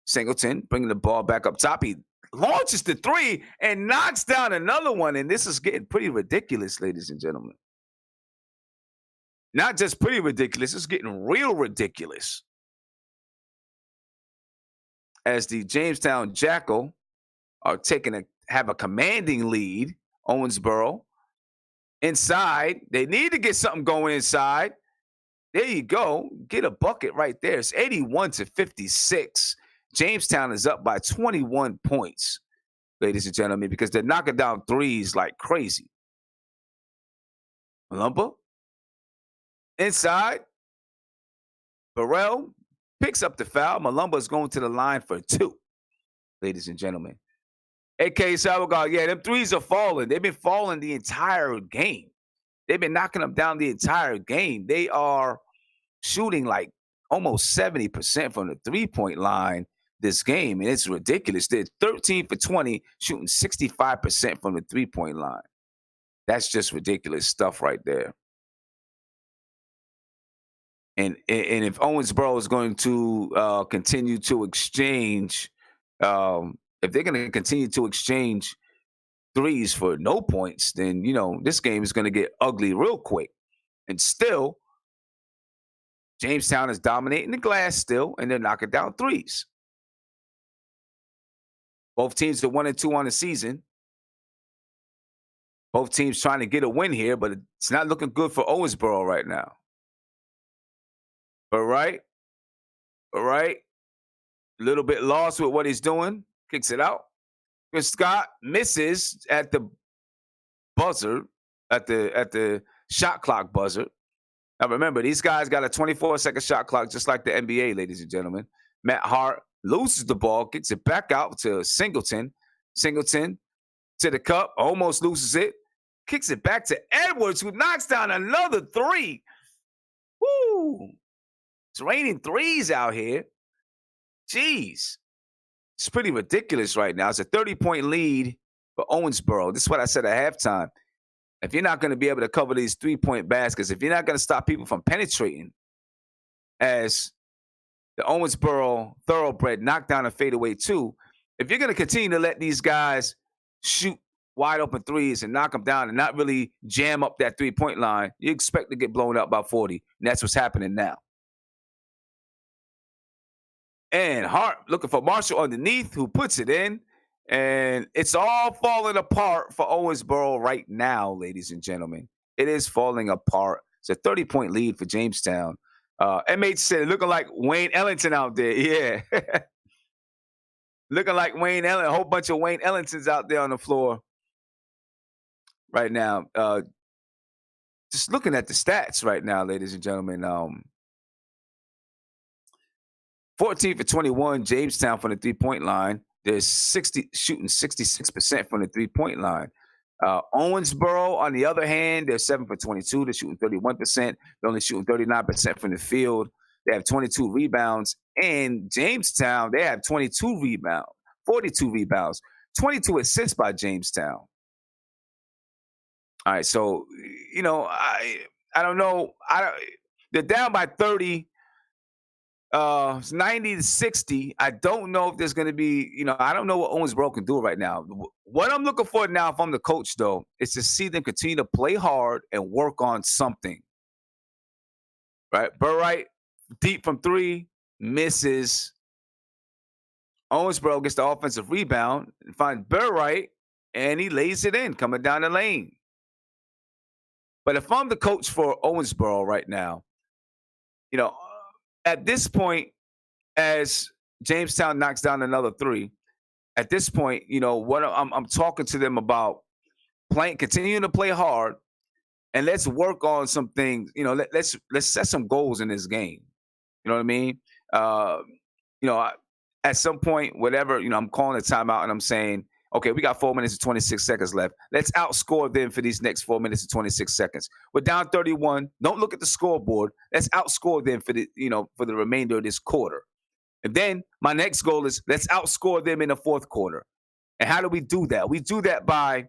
Singleton bringing the ball back up top. He launches the three and knocks down another one. And this is getting pretty ridiculous, ladies and gentlemen. Not just pretty ridiculous, it's getting real ridiculous. As the Jamestown Jackal are have a commanding lead, Owensboro. Inside, they need to get something going inside. There you go. Get a bucket right there. It's 81-56. Jamestown is up by 21 points, ladies and gentlemen, because they're knocking down threes like crazy. Malumba. Inside. Burrell picks up the foul. Malumba is going to the line for two, ladies and gentlemen. A.K. Salvagard, yeah, them threes are falling. They've been falling the entire game. They've been knocking them down the entire game. They are shooting like almost 70% from the three-point line this game, and it's ridiculous. They're 13 for 20, shooting 65% from the three-point line. That's just ridiculous stuff right there. And if Owensboro is going to continue to exchange, if they're going to continue to exchange threes for no points, then this game is going to get ugly real quick. And still, Jamestown is dominating the glass still, and they're knocking down threes. Both teams are 1-2 on the season. Both teams trying to get a win here, but it's not looking good for Owensboro right now. All right. A little bit lost with what he's doing. Kicks it out. Chris Scott misses at the buzzer, at the shot clock buzzer. Now remember, these guys got a 24-second shot clock, just like the NBA, ladies and gentlemen. Matt Hart loses the ball, kicks it back out to Singleton. Singleton to the cup, almost loses it. Kicks it back to Edwards, who knocks down another three. Woo! It's raining threes out here. Jeez. It's pretty ridiculous right now. It's a 30-point lead for Owensboro. This is what I said at halftime. If you're not going to be able to cover these three-point baskets, if you're not going to stop people from penetrating, as the Owensboro Thoroughbred knocked down a fadeaway two, if you're going to continue to let these guys shoot wide open threes and knock them down and not really jam up that three-point line, you expect to get blown up by 40. And that's what's happening now. And Hart looking for Marshall underneath, who puts it in. And it's all falling apart for Owensboro right now, ladies and gentlemen. It is falling apart. It's a 30-point lead for Jamestown. MH said, looking like Wayne Ellington out there. Yeah. Looking like Wayne Ellington. A whole bunch of Wayne Ellingtons out there on the floor right now. Just looking at the stats right now, ladies and gentlemen. 14 for 21, Jamestown from the three-point line. They're shooting 66% from the three-point line. Owensboro, on the other hand, they're 7 for 22. They're shooting 31%. They're only shooting 39% from the field. They have 22 rebounds. And Jamestown, they have 22 rebounds, 42 rebounds, 22 assists by Jamestown. All right, so, you know, I don't know. They're down by 30. It's 90 to 60. I don't know if there's going to be, you know, I don't know what Owensboro can do right now. What I'm looking for now, if I'm the coach, though, is to see them continue to play hard and work on something. Right? Burright, deep from three, misses. Owensboro gets the offensive rebound and finds Burright, and he lays it in, coming down the lane. But if I'm the coach for Owensboro right now, you know, at this point, as Jamestown knocks down another three, at this point, you know, what I'm talking to them about continuing to play hard, and let's work on some things. You know, let's set some goals in this game. You know what I mean? You know, at some point, whatever, you know, I'm calling a timeout and I'm saying, okay, we got 4 minutes and 26 seconds left. Let's outscore them for these next 4 minutes and 26 seconds. We're down 31. Don't look at the scoreboard. Let's outscore them for the remainder of this quarter. And then my next goal is let's outscore them in the fourth quarter. And how do we do that? We do that by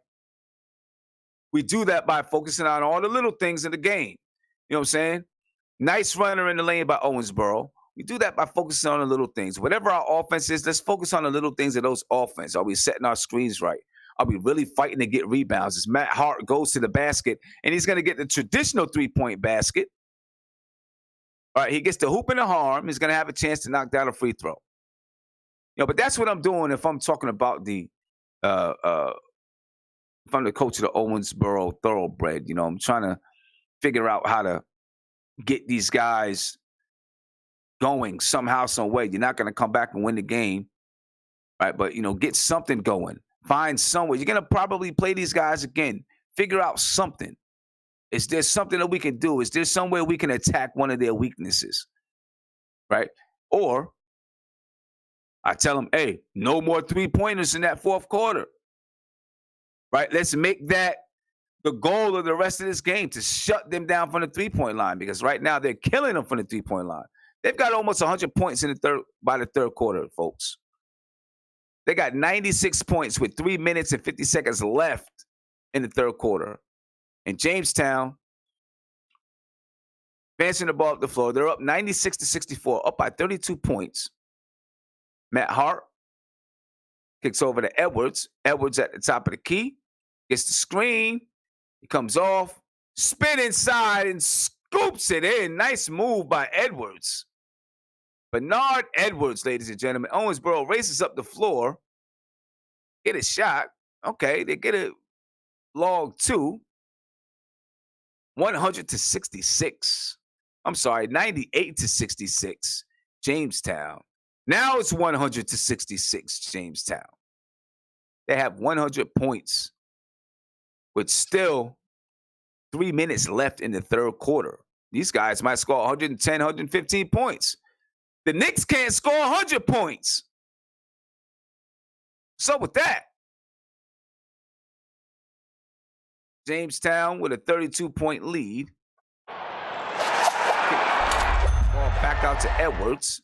focusing on all the little things in the game. You know what I'm saying? Nice runner in the lane by Owensboro. We do that by focusing on the little things. Whatever our offense is, let's focus on the little things of those offense. Are we setting our screens right? Are we really fighting to get rebounds? As Matt Hart goes to the basket, and he's going to get the traditional three-point basket. All right, he gets the hoop and the harm. He's going to have a chance to knock down a free throw. You know, but that's what I'm doing if I'm talking about if I'm the coach of the Owensboro Thoroughbred. You know, I'm trying to figure out how to get these guys going somehow, some way. You're not going to come back and win the game, right? But, you know, get something going. Find somewhere. You're going to probably play these guys again. Figure out something. Is there something that we can do? Is there somewhere we can attack one of their weaknesses, right? Or I tell them, hey, no more three-pointers in that fourth quarter, right? Let's make that the goal of the rest of this game, to shut them down from the three-point line, because right now they're killing them from the three-point line. They've got almost 100 points by the third quarter, folks. They got 96 points with 3 minutes and 50 seconds left in the third quarter. And Jamestown, advancing the ball up the floor, they're up 96 to 64, up by 32 points. Matt Hart kicks over to Edwards. Edwards at the top of the key, gets the screen. He comes off, spin inside, and scoops it in. Nice move by Edwards. Bernard Edwards, ladies and gentlemen. Owensboro races up the floor. Get a shot. Okay, they get a log two. 100 to 66. I'm sorry, 98 to 66. Jamestown. Now it's 100 to 66. Jamestown. They have 100 points with still 3 minutes left in the third quarter. These guys might score 110, 115 points. The Knicks can't score 100 points. So with that, Jamestown with a 32-point lead. Ball back out to Edwards.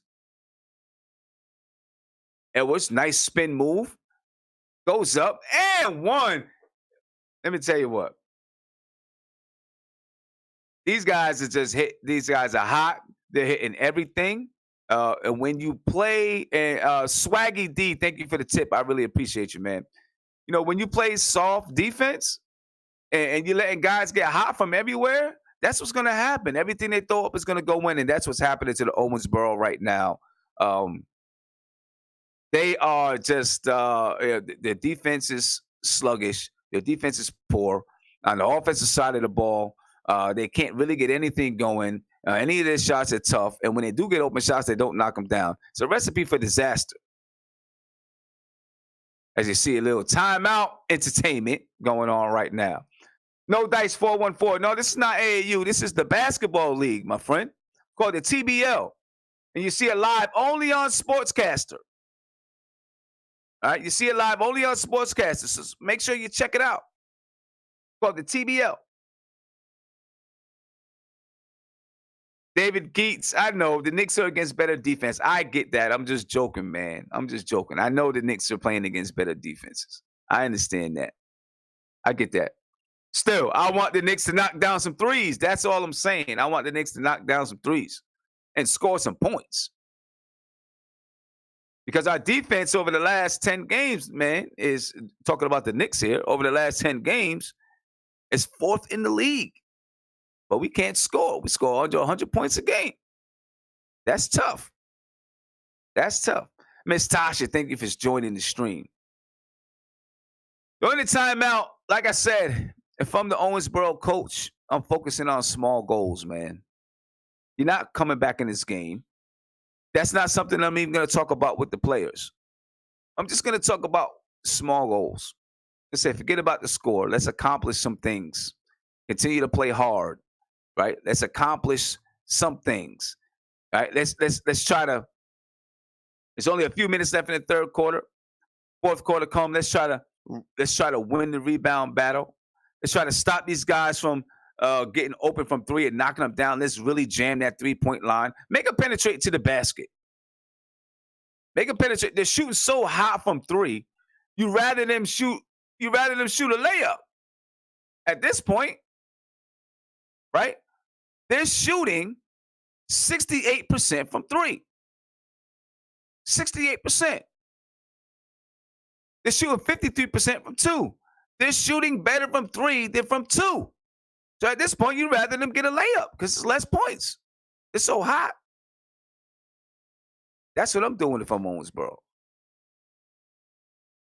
Edwards, nice spin move. Goes up and one. Let me tell you what. These guys are just hit. These guys are hot. They're hitting everything. And when you play, and Swaggy D, thank you for the tip. I really appreciate you, man. You know, when you play soft defense and you're letting guys get hot from everywhere, that's what's going to happen. Everything they throw up is going to go in, and that's what's happening to the Owensboro right now. They are just their defense is sluggish. Their defense is poor. on the offensive side of the ball. They can't really get anything going. Any of their shots are tough. And when they do get open shots, they don't knock them down. It's a recipe for disaster. As you see, a little timeout entertainment going on right now. No Dice 414. No, this is not AAU. This is the basketball league, my friend, called the TBL. And you see it live only on Sportscaster. All right, you see it live only on Sportscaster. So make sure you check it out. Called the TBL. David Geets, I know the Knicks are against better defense. I get that. I'm just joking, man. I'm just joking. I know the Knicks are playing against better defenses. I understand that. I get that. Still, I want the Knicks to knock down some threes. That's all I'm saying. I want the Knicks to knock down some threes and score some points. Because our defense over the last 10 games, man, is talking about the Knicks here, over the last 10 games, is 4th in the league. But we can't score. We score under 100 points a game. That's tough. That's tough. Miss Tasha, thank you for joining the stream. During the timeout, like I said, if I'm the Owensboro coach, I'm focusing on small goals, man. You're not coming back in this game. That's not something I'm even going to talk about with the players. I'm just going to talk about small goals. Let's say, forget about the score. Let's accomplish some things. Continue to play hard, right? Let's accomplish some things, right? Let's try to. There's only a few minutes left in the third quarter. Fourth quarter come. Let's try to win the rebound battle. Let's try to stop these guys from getting open from three and knocking them down. Let's really jam that 3-point line. Make them penetrate to the basket. Make them penetrate. They're shooting so hot from three. You rather them shoot a layup. At this point, right? They're shooting 68% from three. 68%. They're shooting 53% from two. They're shooting better from three than from two. So at this point, you'd rather them get a layup because it's less points. It's so hot. That's what I'm doing if I'm Owensboro.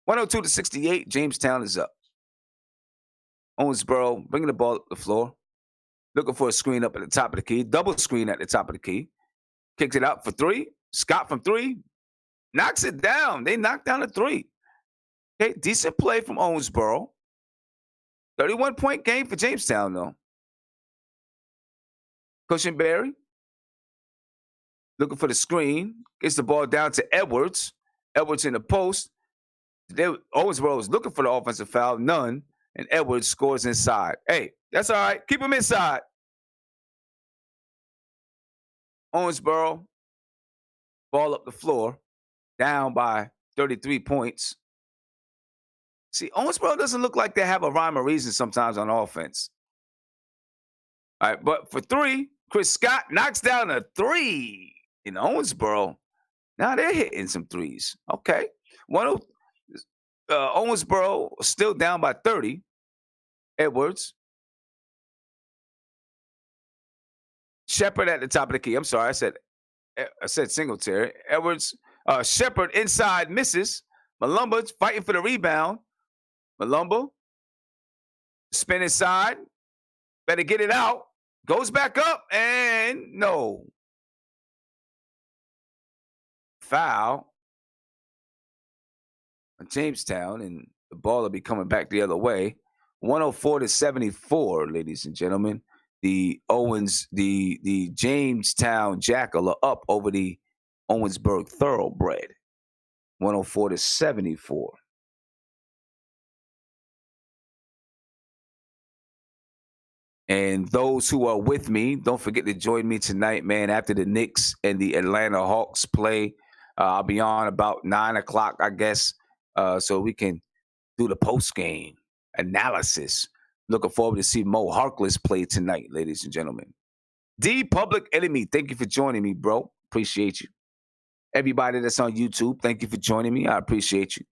102-68, Jamestown is up. Owensboro bringing the ball up the floor. Looking for a screen up at the top of the key. Double screen at the top of the key. Kicks it out for three. Scott from three. Knocks it down. They knock down a three. Okay, decent play from Owensboro. 31-point game for Jamestown, though. Cushenberry. Looking for the screen. Gets the ball down to Edwards. Edwards in the post. Owensboro is looking for the offensive foul. None. And Edwards scores inside. Hey, that's all right. Keep him inside. Owensboro. Ball up the floor. Down by 33 points. See, Owensboro doesn't look like they have a rhyme or reason sometimes on offense. All right, but for three, Chris Scott knocks down a three in Owensboro. Now they're hitting some threes. Okay. Owensboro still down by 30. Edwards. Shepard at the top of the key. I'm sorry, I said Singletary. Edwards. Shepard inside misses. Malumba's fighting for the rebound. Malumba. Spin inside. Better get it out. Goes back up and no. Foul on Jamestown, and the ball will be coming back the other way. 104-74, ladies and gentlemen. The Jamestown Jackal are up over the Owensboro Thoroughbred. 104-74. And those who are with me, don't forget to join me tonight, man, after the Knicks and the Atlanta Hawks play. I'll be on about 9 o'clock, I guess, so we can do the post-game analysis. Looking forward to see Mo Harkless play tonight, ladies and gentlemen. D Public Enemy, thank you for joining me, bro. Appreciate you. Everybody that's on YouTube, thank you for joining me. I appreciate you.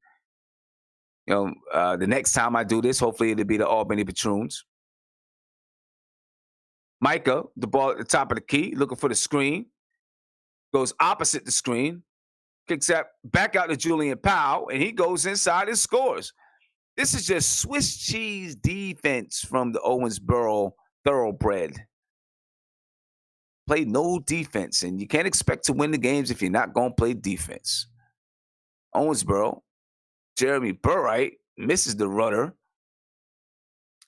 You know, the next time I do this, hopefully it'll be the Albany Patroons. Micah, the ball at the top of the key, looking for the screen. Goes opposite the screen. Kicks back out to Julian Powell, and he goes inside and scores. This is just Swiss cheese defense from the Owensboro Thoroughbred. Play no defense, and you can't expect to win the games if you're not going to play defense. Owensboro, Jeremy Burright misses the runner.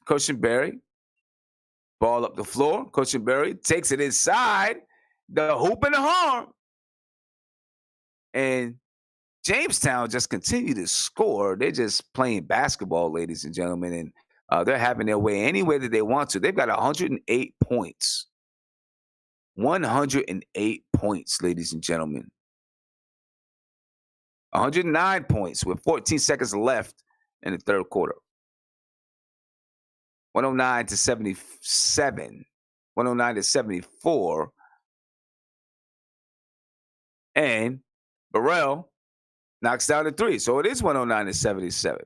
Cushenberry, ball up the floor. Cushenberry takes it inside the hoop and the harm. And Jamestown just continue to score. They're just playing basketball, ladies and gentlemen, and they're having their way any way that they want to. They've got 108 points. 108 points, ladies and gentlemen. 109 points with 14 seconds left in the third quarter. 109 to 77. 109 to 74. And Burrell knocks down the three. So it is 109 to 77.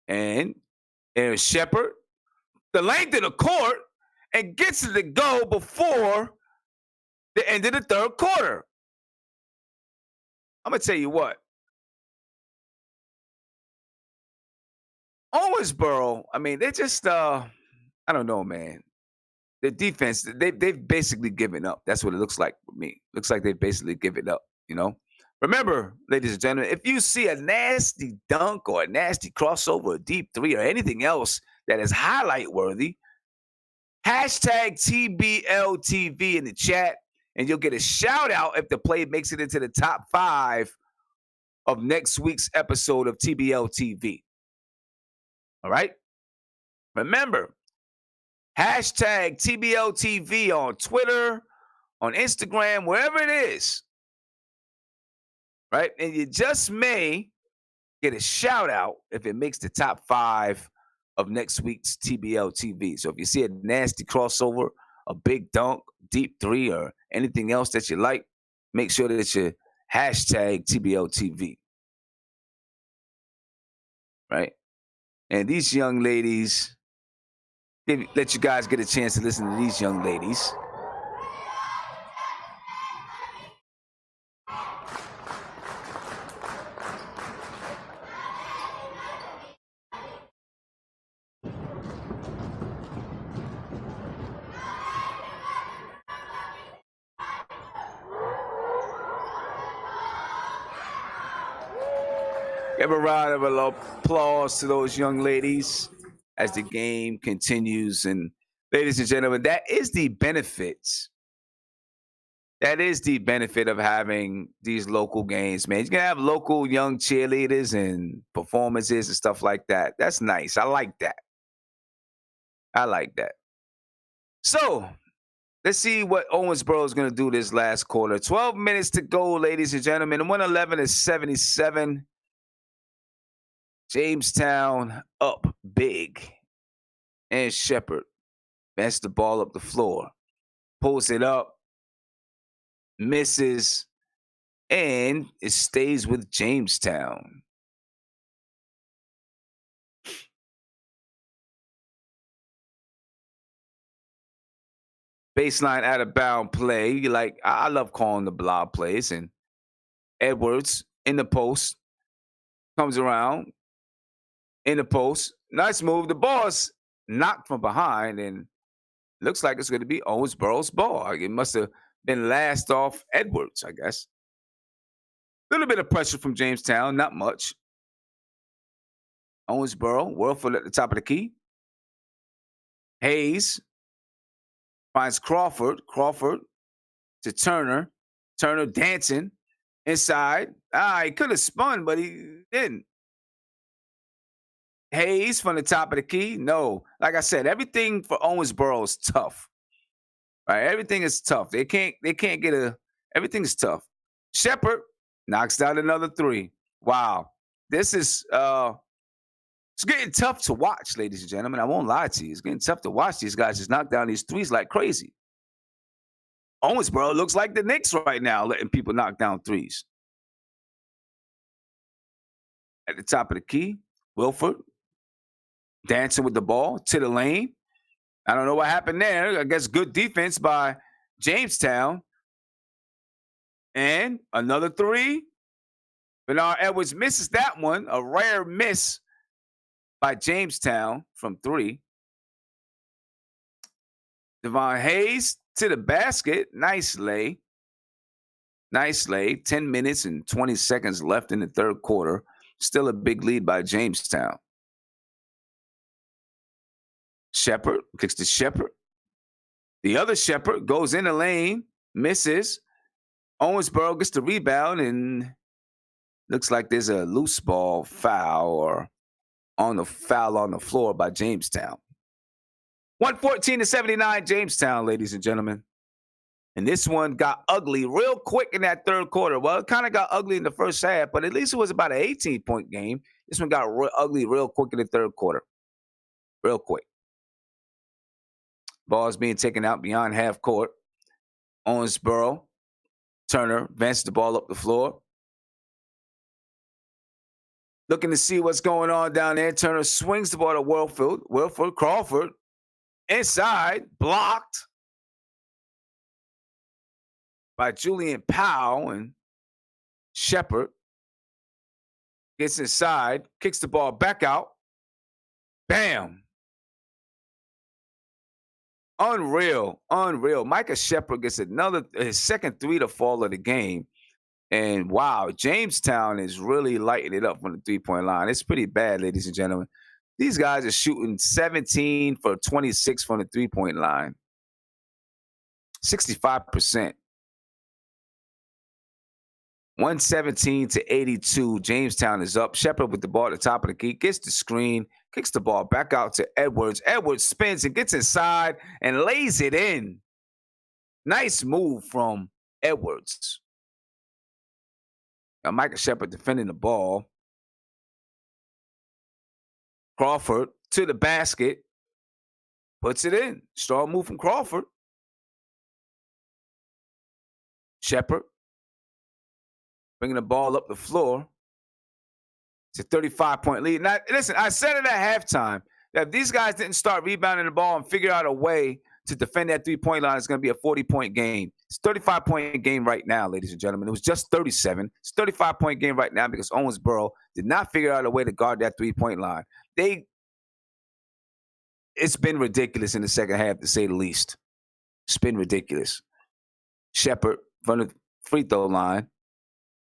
And Aaron Shepard, the length of the court, and gets it to go before the end of the third quarter. I'm going to tell you what. Owensboro, I mean, they just, I don't know, man. The defense, they've basically given up. That's what it looks like for me. Looks like they've basically given up, you know? Remember, ladies and gentlemen, if you see a nasty dunk or a nasty crossover, a deep three, or anything else that is highlight worthy, hashtag TBLTV in the chat, and you'll get a shout out if the play makes it into the top 5 of next week's episode of TBLTV. All right? Remember, hashtag TBLTV on Twitter, on Instagram, wherever it is. Right? And you just may get a shout out if it makes the top 5 of next week's TBLTV. So if you see a nasty crossover, a big dunk, deep three, or anything else that you like, make sure that you hashtag TBLTV. Right? And these young ladies, let you guys get a chance to listen to these young ladies. Give a round of applause to those young ladies as the game continues. And ladies and gentlemen, that is the benefits. That is the benefit of having these local games, man. You're going to have local young cheerleaders and performances and stuff like that. That's nice. I like that. I like that. So let's see what Owensboro is going to do this last quarter. 12 minutes to go, ladies and gentlemen. 111 to 77. Jamestown up big. And Shepard bats the ball up the floor. Pulls it up. Misses. And it stays with Jamestown. Baseline out of bound play. I love calling the blob plays. And Edwards in the post. Comes around. In the post. Nice move. The ball's knocked from behind. And looks like it's going to be Owensboro's ball. It must have been last off Edwards, I guess. A little bit of pressure from Jamestown. Not much. Owensboro. Worldfoot at the top of the key. Hayes. Finds Crawford. Crawford to Turner. Turner dancing inside. He could have spun, but he didn't. Hayes from the top of the key. No. Like I said, everything for Owensboro is tough. Right? Everything is tough. They can't get everything's tough. Shepard knocks down another three. Wow. This is it's getting tough to watch, ladies and gentlemen. I won't lie to you. It's getting tough to watch these guys just knock down these threes like crazy. Owensboro looks like the Knicks right now, letting people knock down threes. At the top of the key, Wilford dancing with the ball to the lane. I don't know what happened there. I guess good defense by Jamestown. And another three. Bernard Edwards misses that one. A rare miss by Jamestown from 3. Devon Hayes to the basket. Nice lay. Nice lay. 10 minutes and 20 seconds left in the third quarter. Still a big lead by Jamestown. Shepard kicks to Shepard. The other Shepard goes in the lane, misses. Owensboro gets the rebound, and looks like there's a loose ball foul or on the foul on the floor by Jamestown. 114-79 Jamestown, ladies and gentlemen. And this one got ugly real quick in that third quarter. Well, it kind of got ugly in the first half, but at least it was about an 18-point game. This one got ugly real quick in the third quarter. Real quick. Ball's being taken out beyond half court. Owensboro, Turner advances the ball up the floor. Looking to see what's going on down there. Turner swings the ball to Wilford Crawford. Inside, blocked by Julian Powell, and Shepard gets inside, kicks the ball back out. Bam. Unreal. Micah Shepard gets his second 3 to fall of the game. And wow, Jamestown is really lighting it up from the 3-point line. It's pretty bad, ladies and gentlemen. These guys are shooting 17 for 26 from the 3-point line. 65%. 117-82. Jamestown is up. Shepard with the ball at the top of the key. Gets the screen. Kicks the ball back out to Edwards. Edwards spins and gets inside and lays it in. Nice move from Edwards. Now Micah Shepard defending the ball. Crawford to the basket. Puts it in. Strong move from Crawford. Shepard bringing the ball up the floor. It's a 35-point lead. Now, listen, I said it at halftime that if these guys didn't start rebounding the ball and figure out a way to defend that 3-point line, it's going to be a 40-point game. It's a 35-point game right now, ladies and gentlemen. It was just 37. It's a 35-point game right now because Owensboro did not figure out a way to guard that 3-point line. It's been ridiculous in the second half, to say the least. It's been ridiculous. Shepard from the free throw line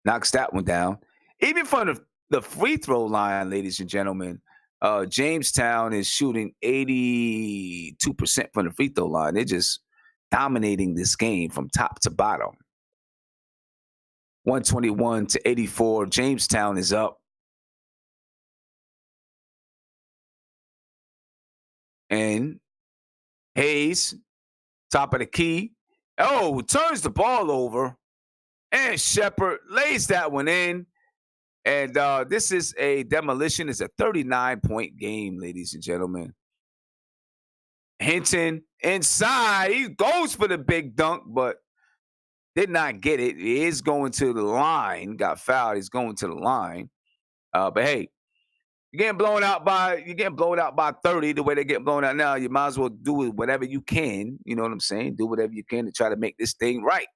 knocks that one down. Even from the free throw line, ladies and gentlemen, Jamestown is shooting 82% from the free throw line. They're just dominating this game from top to bottom. 121-84. Jamestown is up. And Hayes, top of the key. Oh, turns the ball over. And Shepard lays that one in. And this is a demolition. It's a 39-point game, ladies and gentlemen. Hinton inside. He goes for the big dunk, but did not get it. He is going to the line. Got fouled. He's going to the line. But hey, you're getting blown out by 30 the way they get blown out now. You might as well do whatever you can. You know what I'm saying? Do whatever you can to try to make this thing right.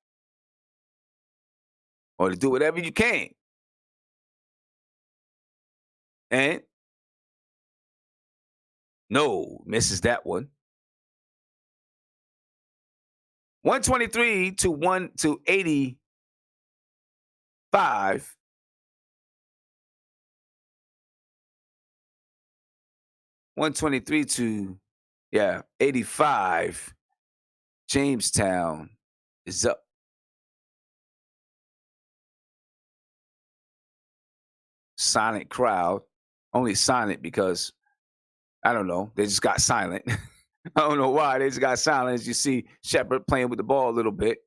Or to do whatever you can. And no, misses that one. 123-85. 123-85. Jamestown is up. Silent crowd. Only silent because, I don't know, they just got silent. I don't know why. They just got silent. As you see Shepard playing with the ball a little bit.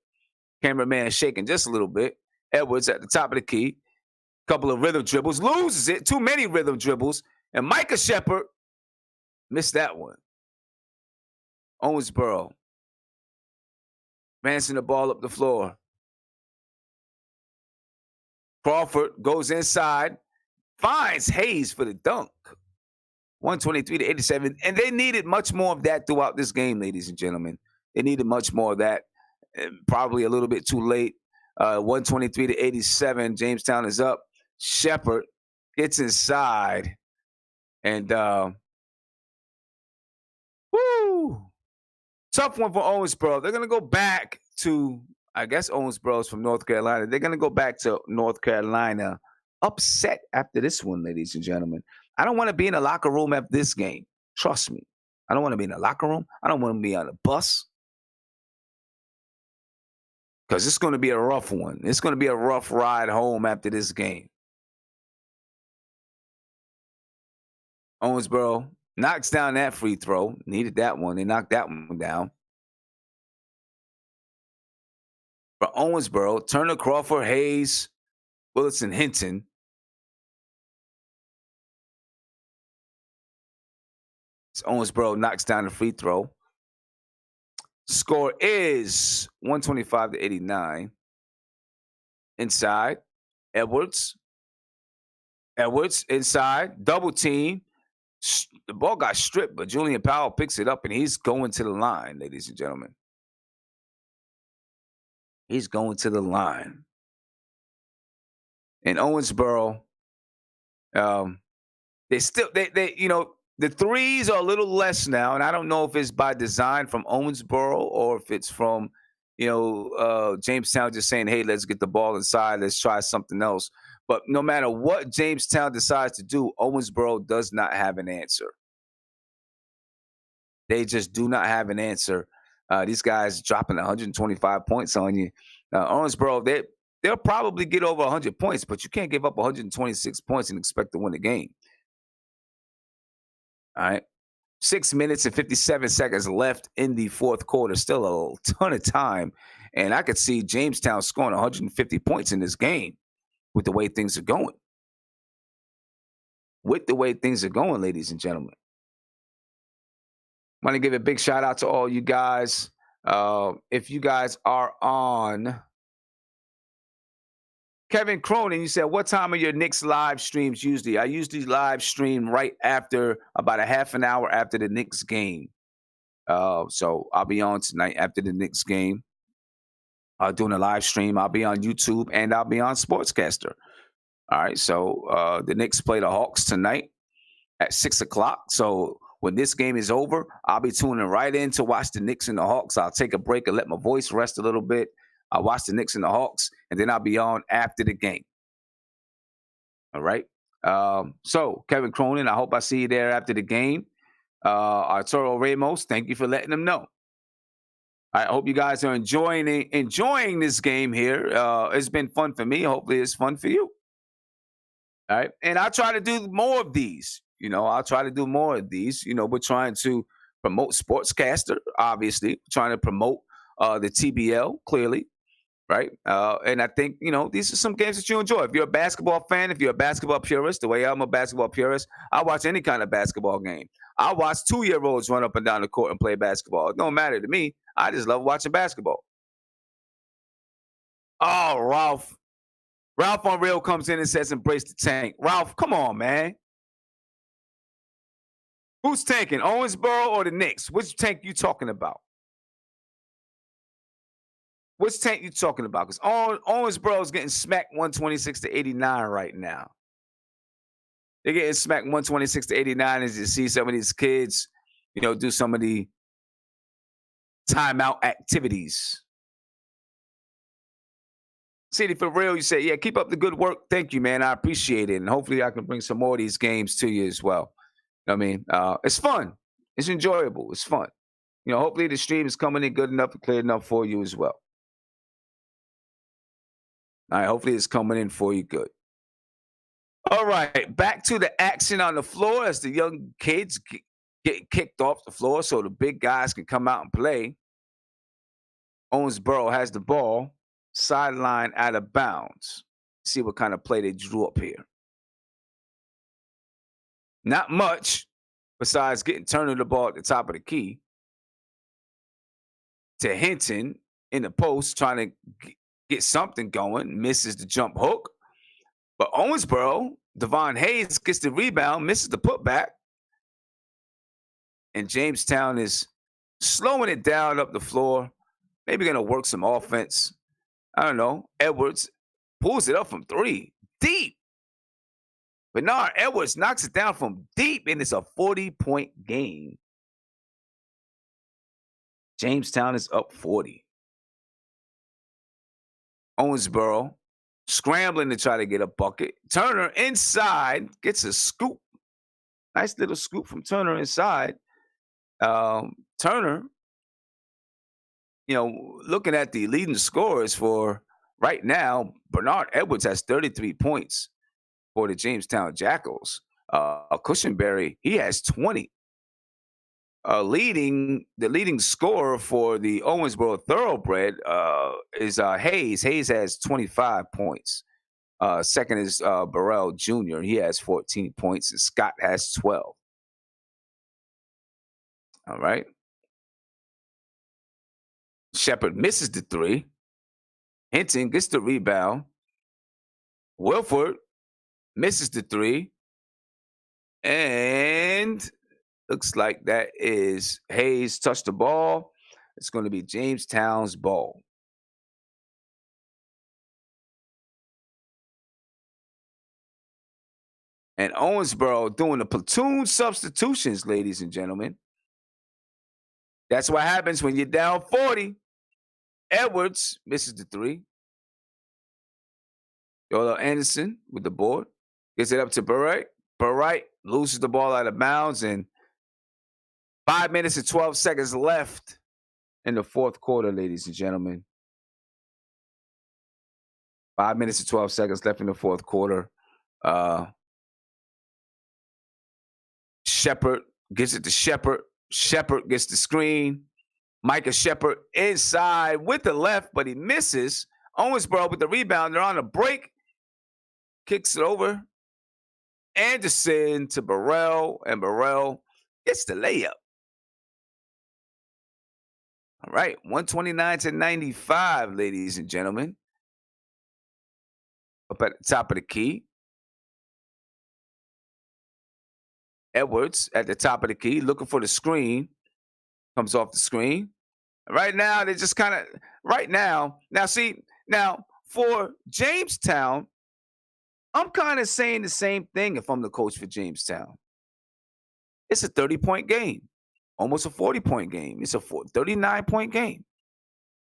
Cameraman shaking just a little bit. Edwards at the top of the key. Couple of rhythm dribbles. Loses it. Too many rhythm dribbles. And Micah Shepard missed that one. Owensboro advancing the ball up the floor. Crawford goes inside. Finds Hayes for the dunk. 123-87. And they needed much more of that throughout this game, ladies and gentlemen. They needed much more of that. Probably a little bit too late. 123-87. Jamestown is up. Shepard gets inside and woo! Tough one for Owensboro. They're gonna go back to, I guess Owensboro is from North Carolina. They're gonna go back to North Carolina upset after this one, ladies and gentlemen. I don't want to be in the locker room after this game. Trust me. I don't want to be in the locker room. I don't want to be on a bus. Because it's going to be a rough one. It's going to be a rough ride home after this game. Owensboro knocks down that free throw. Needed that one. They knocked that one down. For Owensboro, Turner, Crawford, Hayes, Willis, and Hinton. Owensboro knocks down the free throw. Score is 125-89. Inside, Edwards. Edwards inside, double team. The ball got stripped, but Julian Powell picks it up, and he's going to the line, ladies and gentlemen. He's going to the line. And Owensboro, they you know, the threes are a little less now, and I don't know if it's by design from Owensboro or if it's from, Jamestown just saying, hey, let's get the ball inside, let's try something else. But no matter what Jamestown decides to do, Owensboro does not have an answer. They just do not have an answer. These guys dropping 125 points on you. Owensboro, they'll probably get over 100 points, but you can't give up 126 points and expect to win the game. All right. 6 minutes and 57 seconds left in the fourth quarter. Still a ton of time. And I could see Jamestown scoring 150 points in this game with the way things are going. With the way things are going, ladies and gentlemen. I want to give a big shout out to all you guys. If you guys are on Kevin Cronin, you said, what time are your Knicks live streams usually? I usually live stream right after, about a half an hour after the Knicks game. So I'll be on tonight after the Knicks game. Doing a live stream. I'll be on YouTube and I'll be on Sportscaster. All right, so the Knicks play the Hawks tonight at 6 o'clock. So when this game is over, I'll be tuning right in to watch the Knicks and the Hawks. I'll take a break and let my voice rest a little bit. I'll watch the Knicks and the Hawks, and then I'll be on after the game. All right? So, Kevin Cronin, I hope I see you there after the game. Arturo Ramos, thank you for letting them know. I hope you guys are enjoying this game here. It's been fun for me. Hopefully it's fun for you. All right? And I'll try to do more of these. I'll try to do more of these. We're trying to promote Sportscaster, obviously. Trying to promote the TBL, clearly. Right. And I think, these are some games that you enjoy. If you're a basketball fan, if you're a basketball purist, the way I'm a basketball purist, I watch any kind of basketball game. I watch 2-year-olds run up and down the court and play basketball. It don't matter to me. I just love watching basketball. Oh, Ralph. Ralph on Real comes in and says, embrace the tank. Ralph, come on, man. Who's tanking, Owensboro or the Knicks? Which tank you talking about? Which tank you talking about? Because Owensboro is getting smacked 126-89 right now. They're getting smacked 126-89 as you see some of these kids, do some of the timeout activities. City for real, you say, yeah, keep up the good work. Thank you, man. I appreciate it. And hopefully I can bring some more of these games to you as well. It's fun. It's enjoyable. It's fun. Hopefully the stream is coming in good enough and clear enough for you as well. All right, hopefully it's coming in for you good. All right, back to the action on the floor as the young kids get kicked off the floor so the big guys can come out and play. Owensboro has the ball, sideline out of bounds. See what kind of play they drew up here. Not much besides getting Turner the ball at the top of the key to Hinton in the post trying to get something going, misses the jump hook. But Owensboro, Devon Hayes gets the rebound, misses the putback. And Jamestown is slowing it down up the floor. Maybe going to work some offense. I don't know. Edwards pulls it up from 3. Deep. Bernard Edwards knocks it down from deep, and it's a 40-point game. Jamestown is up 40. Owensboro scrambling to try to get a bucket. Turner inside gets a scoop. Nice little scoop from Turner inside. Turner, looking at the leading scorers for right now, Bernard Edwards has 33 points for the Jamestown Jackals. Cushenberry, he has 20. The leading scorer for the Owensboro Thoroughbred is Hayes. Hayes has 25 points. Second is Burrell Jr. He has 14 points, and Scott has 12. All right. Shepard misses the three. Hinton gets the rebound. Wilford misses the three. And looks like that is Hayes touched the ball. It's going to be Jamestown's ball. And Owensboro doing the platoon substitutions, ladies and gentlemen. That's what happens when you're down 40. Edwards misses the three. Yolo Anderson with the board. Gets it up to Barrett. Barrett loses the ball out of bounds, and 5 minutes and 12 seconds left in the fourth quarter, ladies and gentlemen. 5 minutes and 12 seconds left in the fourth quarter. Shepard gives it to Shepard. Shepard gets the screen. Micah Shepard inside with the left, but he misses. Owensboro with the rebound. They're on a break. Kicks it over. Anderson to Burrell, and Burrell gets the layup. All right, 129-95, ladies and gentlemen. Up at the top of the key. Edwards at the top of the key, looking for the screen. Comes off the screen. Right now, they're just kind of, now for Jamestown, I'm kind of saying the same thing if I'm the coach for Jamestown. It's a 30-point game, almost a 40-point game. It's a 39-point game,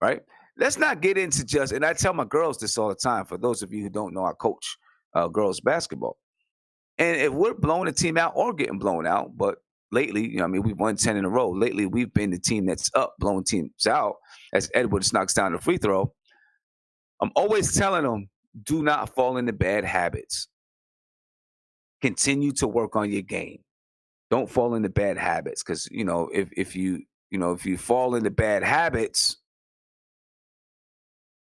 right? Let's not get into just, and I tell my girls this all the time, for those of you who don't know, I coach girls basketball. And if we're blowing a team out or getting blown out, but lately, we've won 10 in a row. Lately, we've been the team that's up, blowing teams out as Edwards knocks down the free throw. I'm always telling them, do not fall into bad habits. Continue to work on your game. Don't fall into bad habits, because if you fall into bad habits,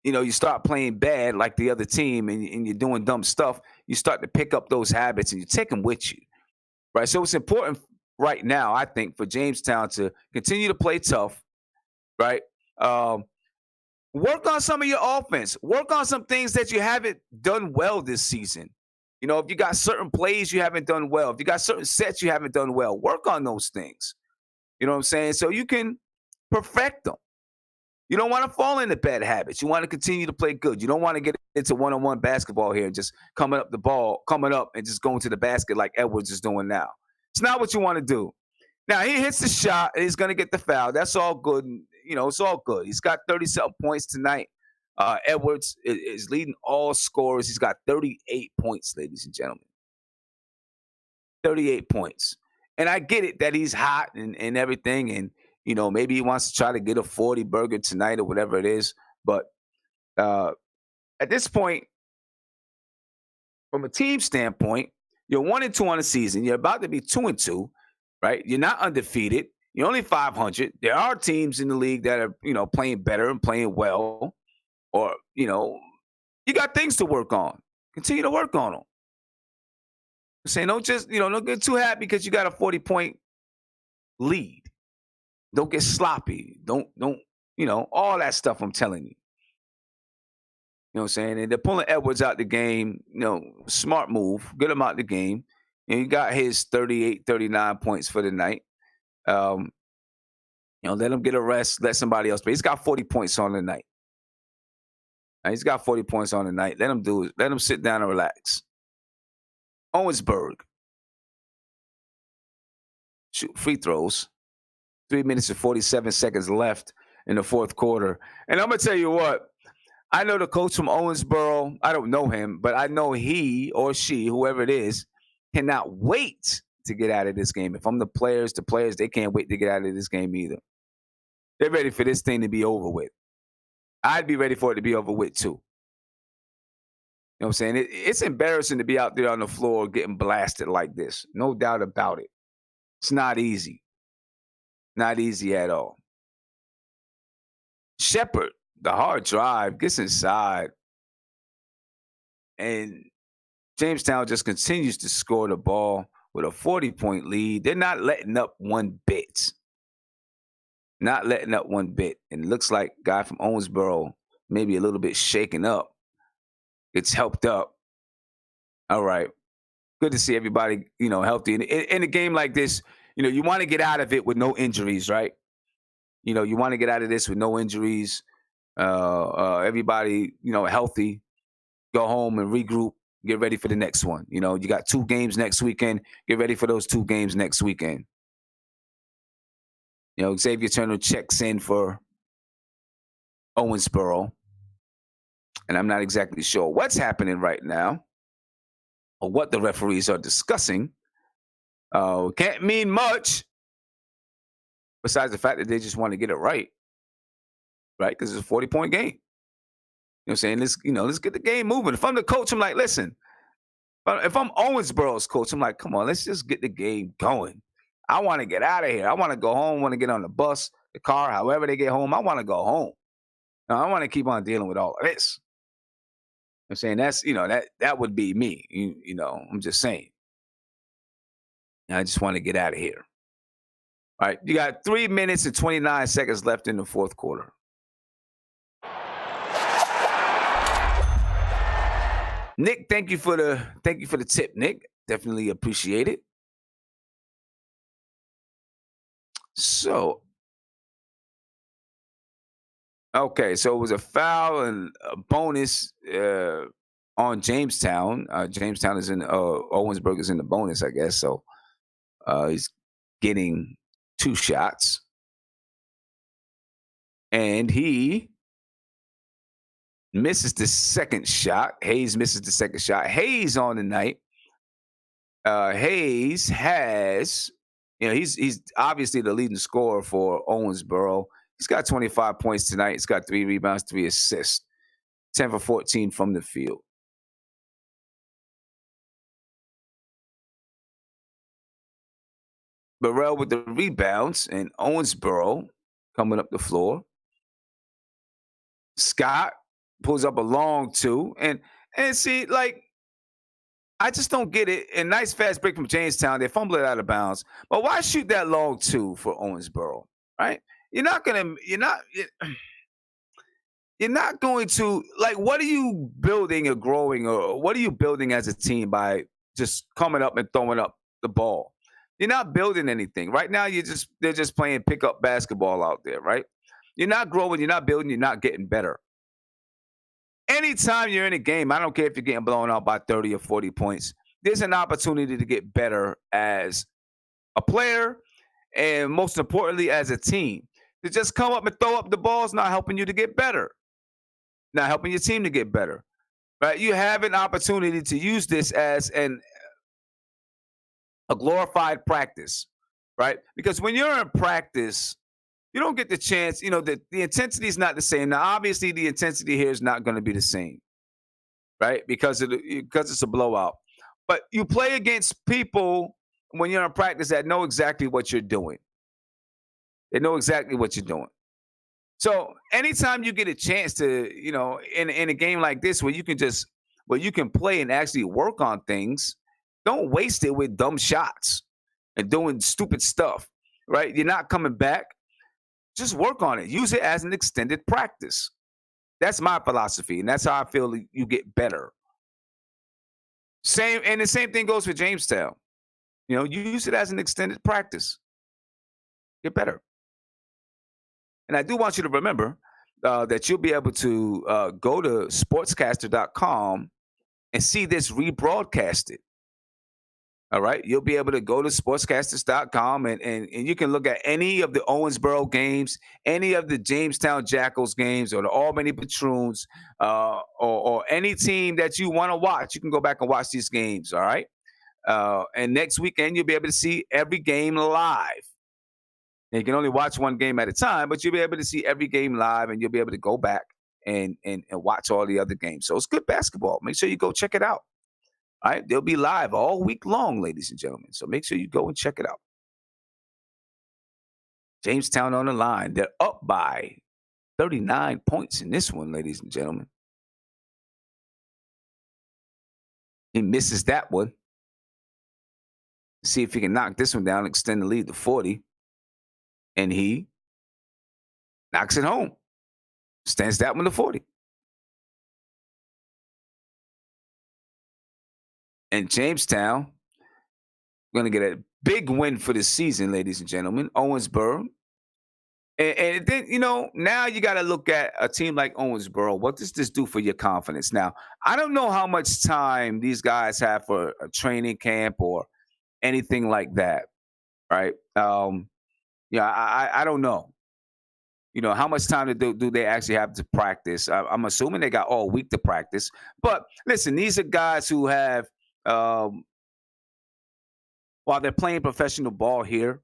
you start playing bad like the other team, and you're doing dumb stuff. You start to pick up those habits, and you take them with you, right? So it's important right now, I think, for Jamestown to continue to play tough, right? Work on some of your offense. Work on some things that you haven't done well this season. If you got certain plays you haven't done well, if you got certain sets you haven't done well, work on those things. You know what I'm saying? So you can perfect them. You don't want to fall into bad habits. You want to continue to play good. You don't want to get into one-on-one basketball here and just coming up and just going to the basket like Edwards is doing now. It's not what you want to do. Now, he hits the shot, and he's going to get the foul. That's all good. It's all good. He's got 30-something points tonight. Edwards is leading all scorers. He's got 38 points, ladies and gentlemen. 38 points. And I get it that he's hot and everything, and maybe he wants to try to get a 40 burger tonight or whatever it is. But at this point, from a team standpoint, you're 1-2 on the season. You're about to be 2-2, right? You're not undefeated. You're only 500. There are teams in the league that are, playing better and playing well. Or, you got things to work on. Continue to work on them. I'm saying, don't get too happy because you got a 40-point lead. Don't get sloppy. Don't, all that stuff I'm telling you. You know what I'm saying? And they're pulling Edwards out the game. Smart move. Get him out the game. And he got his 38, 39 points for the night. Let him get a rest. Let somebody else play. He's got 40 points on the night. He's got 40 points on the night. Let him do it. Let him sit down and relax. Owensboro shoot free throws. 3 minutes and 47 seconds left in the fourth quarter. And I'm going to tell you what, I know the coach from Owensboro. I don't know him, but I know he or she, whoever it is, cannot wait to get out of this game. If I'm the players, they can't wait to get out of this game either. They're ready for this thing to be over with. I'd be ready for it to be over with too. You know what I'm saying? It's embarrassing to be out there on the floor getting blasted like this. No doubt about it. It's not easy. Not easy at all. Shepard, the hard drive, gets inside. And Jamestown just continues to score the ball with a 40-point lead. They're not letting up one bit. Not letting up one bit. And it looks like guy from Owensboro, maybe a little bit shaken up. It's helped up. All right. Good to see everybody, healthy. In a game like this, you want to get out of it with no injuries, right? You want to get out of this with no injuries. Everybody, healthy. Go home and regroup. Get ready for the next one. You got 2 games next weekend. Get ready for those 2 games next weekend. Xavier Turner checks in for Owensboro. And I'm not exactly sure what's happening right now or what the referees are discussing. Can't mean much besides the fact that they just want to get it right. Right? Because it's a 40-point game. You know what I'm saying? Let's get the game moving. If I'm the coach, I'm like, listen, if I'm Owensboro's coach, I'm like, come on, let's just get the game going. I want to get out of here. I want to go home. I want to get on the bus, the car, however they get home. I want to go home. Now, I want to keep on dealing with all of this. I'm saying that's, that would be me. I'm just saying. I just want to get out of here. All right. You got 3 minutes and 29 seconds left in the fourth quarter. Nick, thank you for the tip, Nick. Definitely appreciate it. So, okay, so it was a foul and a bonus on Jamestown. Jamestown is in Owensboro is in the bonus, I guess. So he's getting 2 shots, and he misses the second shot. Hayes misses the second shot. Hayes on the night. Hayes has, he's obviously the leading scorer for Owensboro. He's got 25 points tonight. He's got 3 rebounds, 3 assists, 10 for 14 from the field. Burrell with the rebounds, and Owensboro coming up the floor. Scott pulls up a long 2. And see, like, I just don't get it. And nice fast break from Jamestown. They fumble it out of bounds. But why shoot that long 2 for Owensboro, right? You're not going to, like, what are you building or growing, or what are you building as a team by just coming up and throwing up the ball? You're not building anything. Right now, they're just playing pickup basketball out there, right? You're not growing, you're not building, you're not getting better. Anytime you're in a game, I don't care if you're getting blown out by 30 or 40 points, there's an opportunity to get better as a player and, most importantly, as a team. To just come up and throw up the ball is not helping you to get better, not helping your team to get better, right? You have an opportunity to use this as a glorified practice, right? Because when you're in practice, you don't get the chance, the intensity is not the same. Now, obviously, the intensity here is not going to be the same, right? Because it's a blowout. But you play against people when you're in practice that know exactly what you're doing. They know exactly what you're doing. So anytime you get a chance to, in a game like this where you can play and actually work on things, don't waste it with dumb shots and doing stupid stuff, right? You're not coming back. Just work on it. Use it as an extended practice. That's my philosophy, and that's how I feel you get better. The same thing goes for Jamestown. Use it as an extended practice. Get better. And I do want you to remember that you'll be able to go to sportscaster.com and see this rebroadcasted. All right. You'll be able to go to sportscasters.com and you can look at any of the Owensboro games, any of the Jamestown Jackals games or the Albany Patroons, or any team that you want to watch. You can go back and watch these games. All right. And next weekend, you'll be able to see every game live. And you can only watch one game at a time, but you'll be able to see every game live and you'll be able to go back and watch all the other games. So it's good basketball. Make sure you go check it out. All right, they'll be live all week long, ladies and gentlemen. So make sure you go and check it out. Jamestown on the line. They're up by 39 points in this one, ladies and gentlemen. He misses that one. See if he can knock this one down, extend the lead to 40. And he knocks it home. Stands that one to 40. And Jamestown going to get a big win for the season, ladies and gentlemen. Owensboro. And then, now you got to look at a team like Owensboro. What does this do for your confidence? Now, I don't know how much time these guys have for a training camp or anything like that, right? I don't know. How much time do they actually have to practice? I'm assuming they got all week to practice. But listen, these are guys who have, while they're playing professional ball here,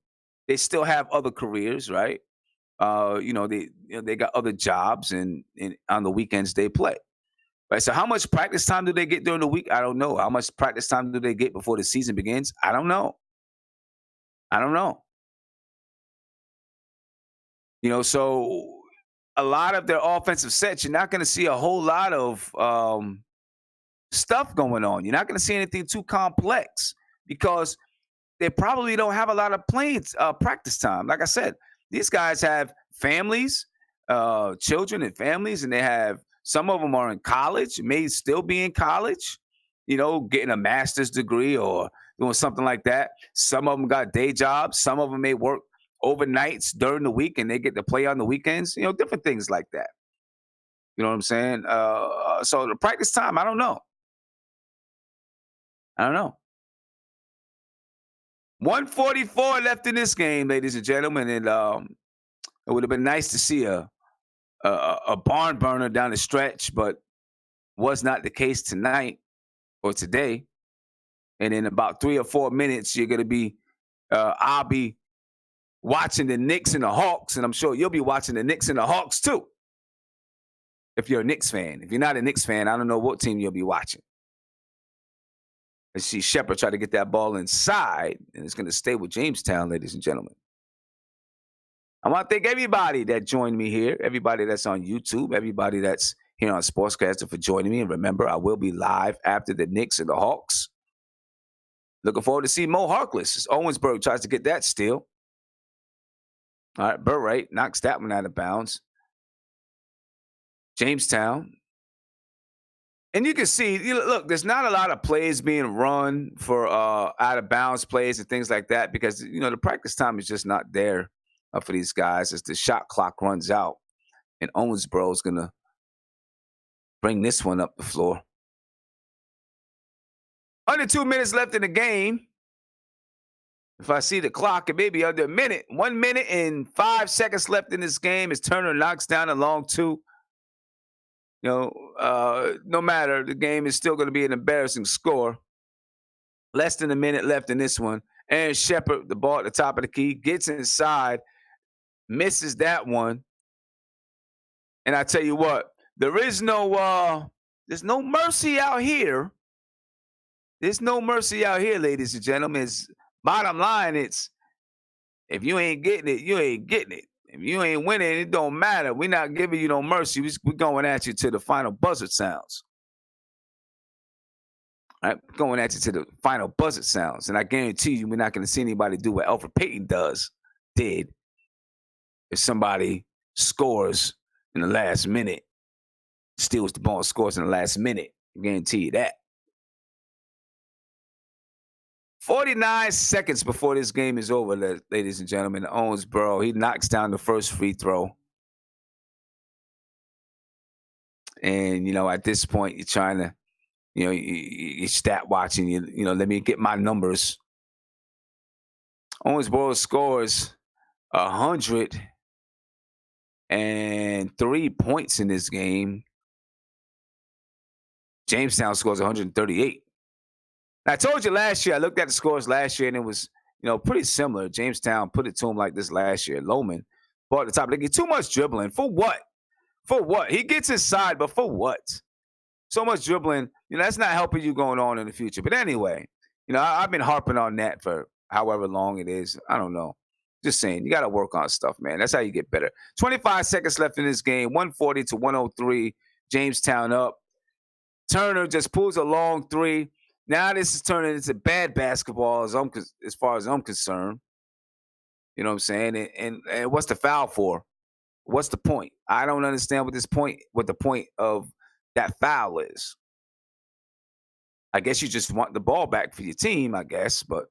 they still have other careers, right? They got other jobs, and on the weekends they play. Right. So how much practice time do they get during the week? I don't know. How much practice time do they get before the season begins? I don't know. So a lot of their offensive sets, you're not going to see a whole lot of stuff going on. You're not going to see anything too complex because they probably don't have a lot of practice time. Like I said, these guys have families, children and families, and some of them are in college, may still be in college, getting a master's degree or doing something like that. Some of them got day jobs. Some of them may work overnights during the week and they get to play on the weekends, different things like that. You know what I'm saying? So the practice time, I don't know. 144 left in this game, ladies and gentlemen. And it would have been nice to see a barn burner down the stretch, but was not the case tonight or today. And in about 3 or 4 minutes, you're going to be, I'll be watching the Knicks and the Hawks, and I'm sure you'll be watching the Knicks and the Hawks too. If you're a Knicks fan. If you're not a Knicks fan, I don't know what team you'll be watching. Let's see Shepard try to get that ball inside, and it's going to stay with Jamestown, ladies and gentlemen. I want to thank everybody that joined me here, everybody that's on YouTube, everybody that's here on Sportscaster for joining me. And remember, I will be live after the Knicks and the Hawks. Looking forward to see Mo Harkless as Owensboro tries to get that steal. All right, Burray knocks that one out of bounds. Jamestown. And you can see, look, there's not a lot of plays being run for out of bounds plays and things like that because, the practice time is just not there for these guys as the shot clock runs out. And Owensboro is going to bring this one up the floor. Under 2 minutes left in the game. If I see the clock, it may be under a minute. 1 minute and 5 seconds left in this game as Turner knocks down a long two. No matter, the game is still going to be an embarrassing score. Less than a minute left in this one. And Shepard, the ball at the top of the key, gets inside, misses that one. And I tell you what, there's no mercy out here. There's no mercy out here, ladies and gentlemen. Bottom line, it's if you ain't getting it, you ain't getting it. If you ain't winning, it don't matter. We're not giving you no mercy. We're going at you to the final buzzer sounds. All right, going at you to the final buzzer sounds. And I guarantee you, we're not going to see anybody do what Alfred Payton did. If somebody scores in the last minute, steals the ball, scores in the last minute, I guarantee you that. 49 seconds before this game is over, ladies and gentlemen. Owensboro, he knocks down the first free throw. And, at this point, you're trying to you stat watching. Let me get my numbers. Owensboro scores 103 points in this game. Jamestown scores 138. I told you last year, I looked at the scores last year, and it was, pretty similar. Jamestown put it to him like this last year. Loman bought the top. They get too much dribbling. For what? For what? He gets inside, but for what? So much dribbling, that's not helping you going on in the future. But anyway, I've been harping on that for however long it is. I don't know. Just saying, you got to work on stuff, man. That's how you get better. 25 seconds left in this game, 140 to 103. Jamestown up. Turner just pulls a long three. Now this is turning into bad basketball as far as I'm concerned. You know what I'm saying? And what's the foul for? What's the point? I don't understand what the point of that foul is. I guess you just want the ball back for your team, I guess. But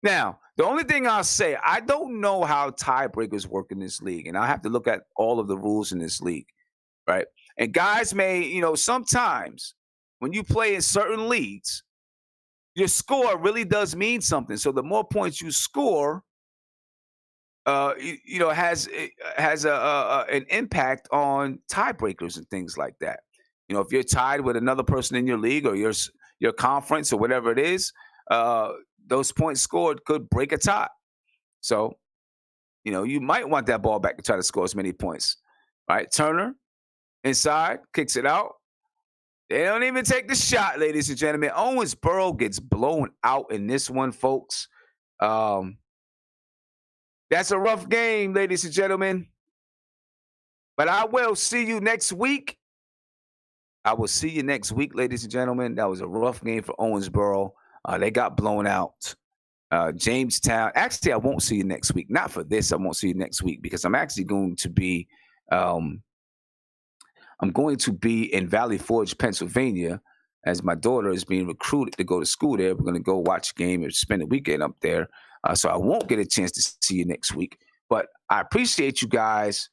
now, the only thing I'll say, I don't know how tiebreakers work in this league. And I have to look at all of the rules in this league, right? And guys may, sometimes when you play in certain leagues, your score really does mean something. So the more points you score, has an impact on tiebreakers and things like that. If you're tied with another person in your league or your conference or whatever it is, those points scored could break a tie. So, you might want that ball back to try to score as many points. All right, Turner inside, kicks it out. They don't even take the shot, ladies and gentlemen. Owensboro gets blown out in this one, folks. That's a rough game, ladies and gentlemen. But I will see you next week. I will see you next week, ladies and gentlemen. That was a rough game for Owensboro. They got blown out. Jamestown. Actually, I won't see you next week. Not for this. I won't see you next week because I'm actually going to be in Valley Forge, Pennsylvania, as my daughter is being recruited to go to school there. We're going to go watch a game and spend the weekend up there. So I won't get a chance to see you next week. But I appreciate you guys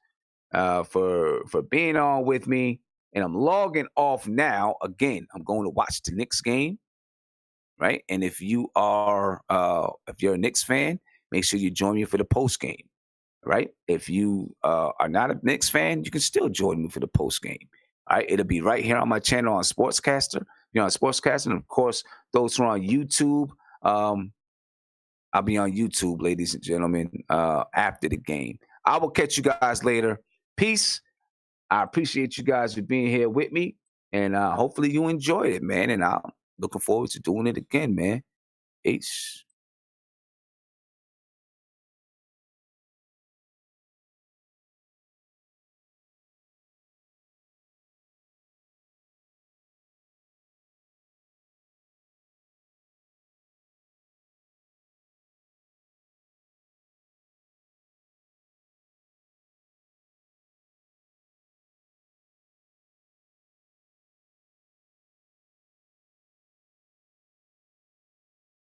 for being on with me. And I'm logging off now. Again, I'm going to watch the Knicks game, right? And if you're a Knicks fan, make sure you join me for the post game, right? If you are not a Knicks fan, you can still join me for the post game. All right, it'll be right here on my channel on Sportscaster. On Sportscaster, and of course, those who are on YouTube, I'll be on YouTube, ladies and gentlemen, after the game. I will catch you guys later. Peace. I appreciate you guys for being here with me, and hopefully you enjoyed it, man. And I'm looking forward to doing it again, man. Peace.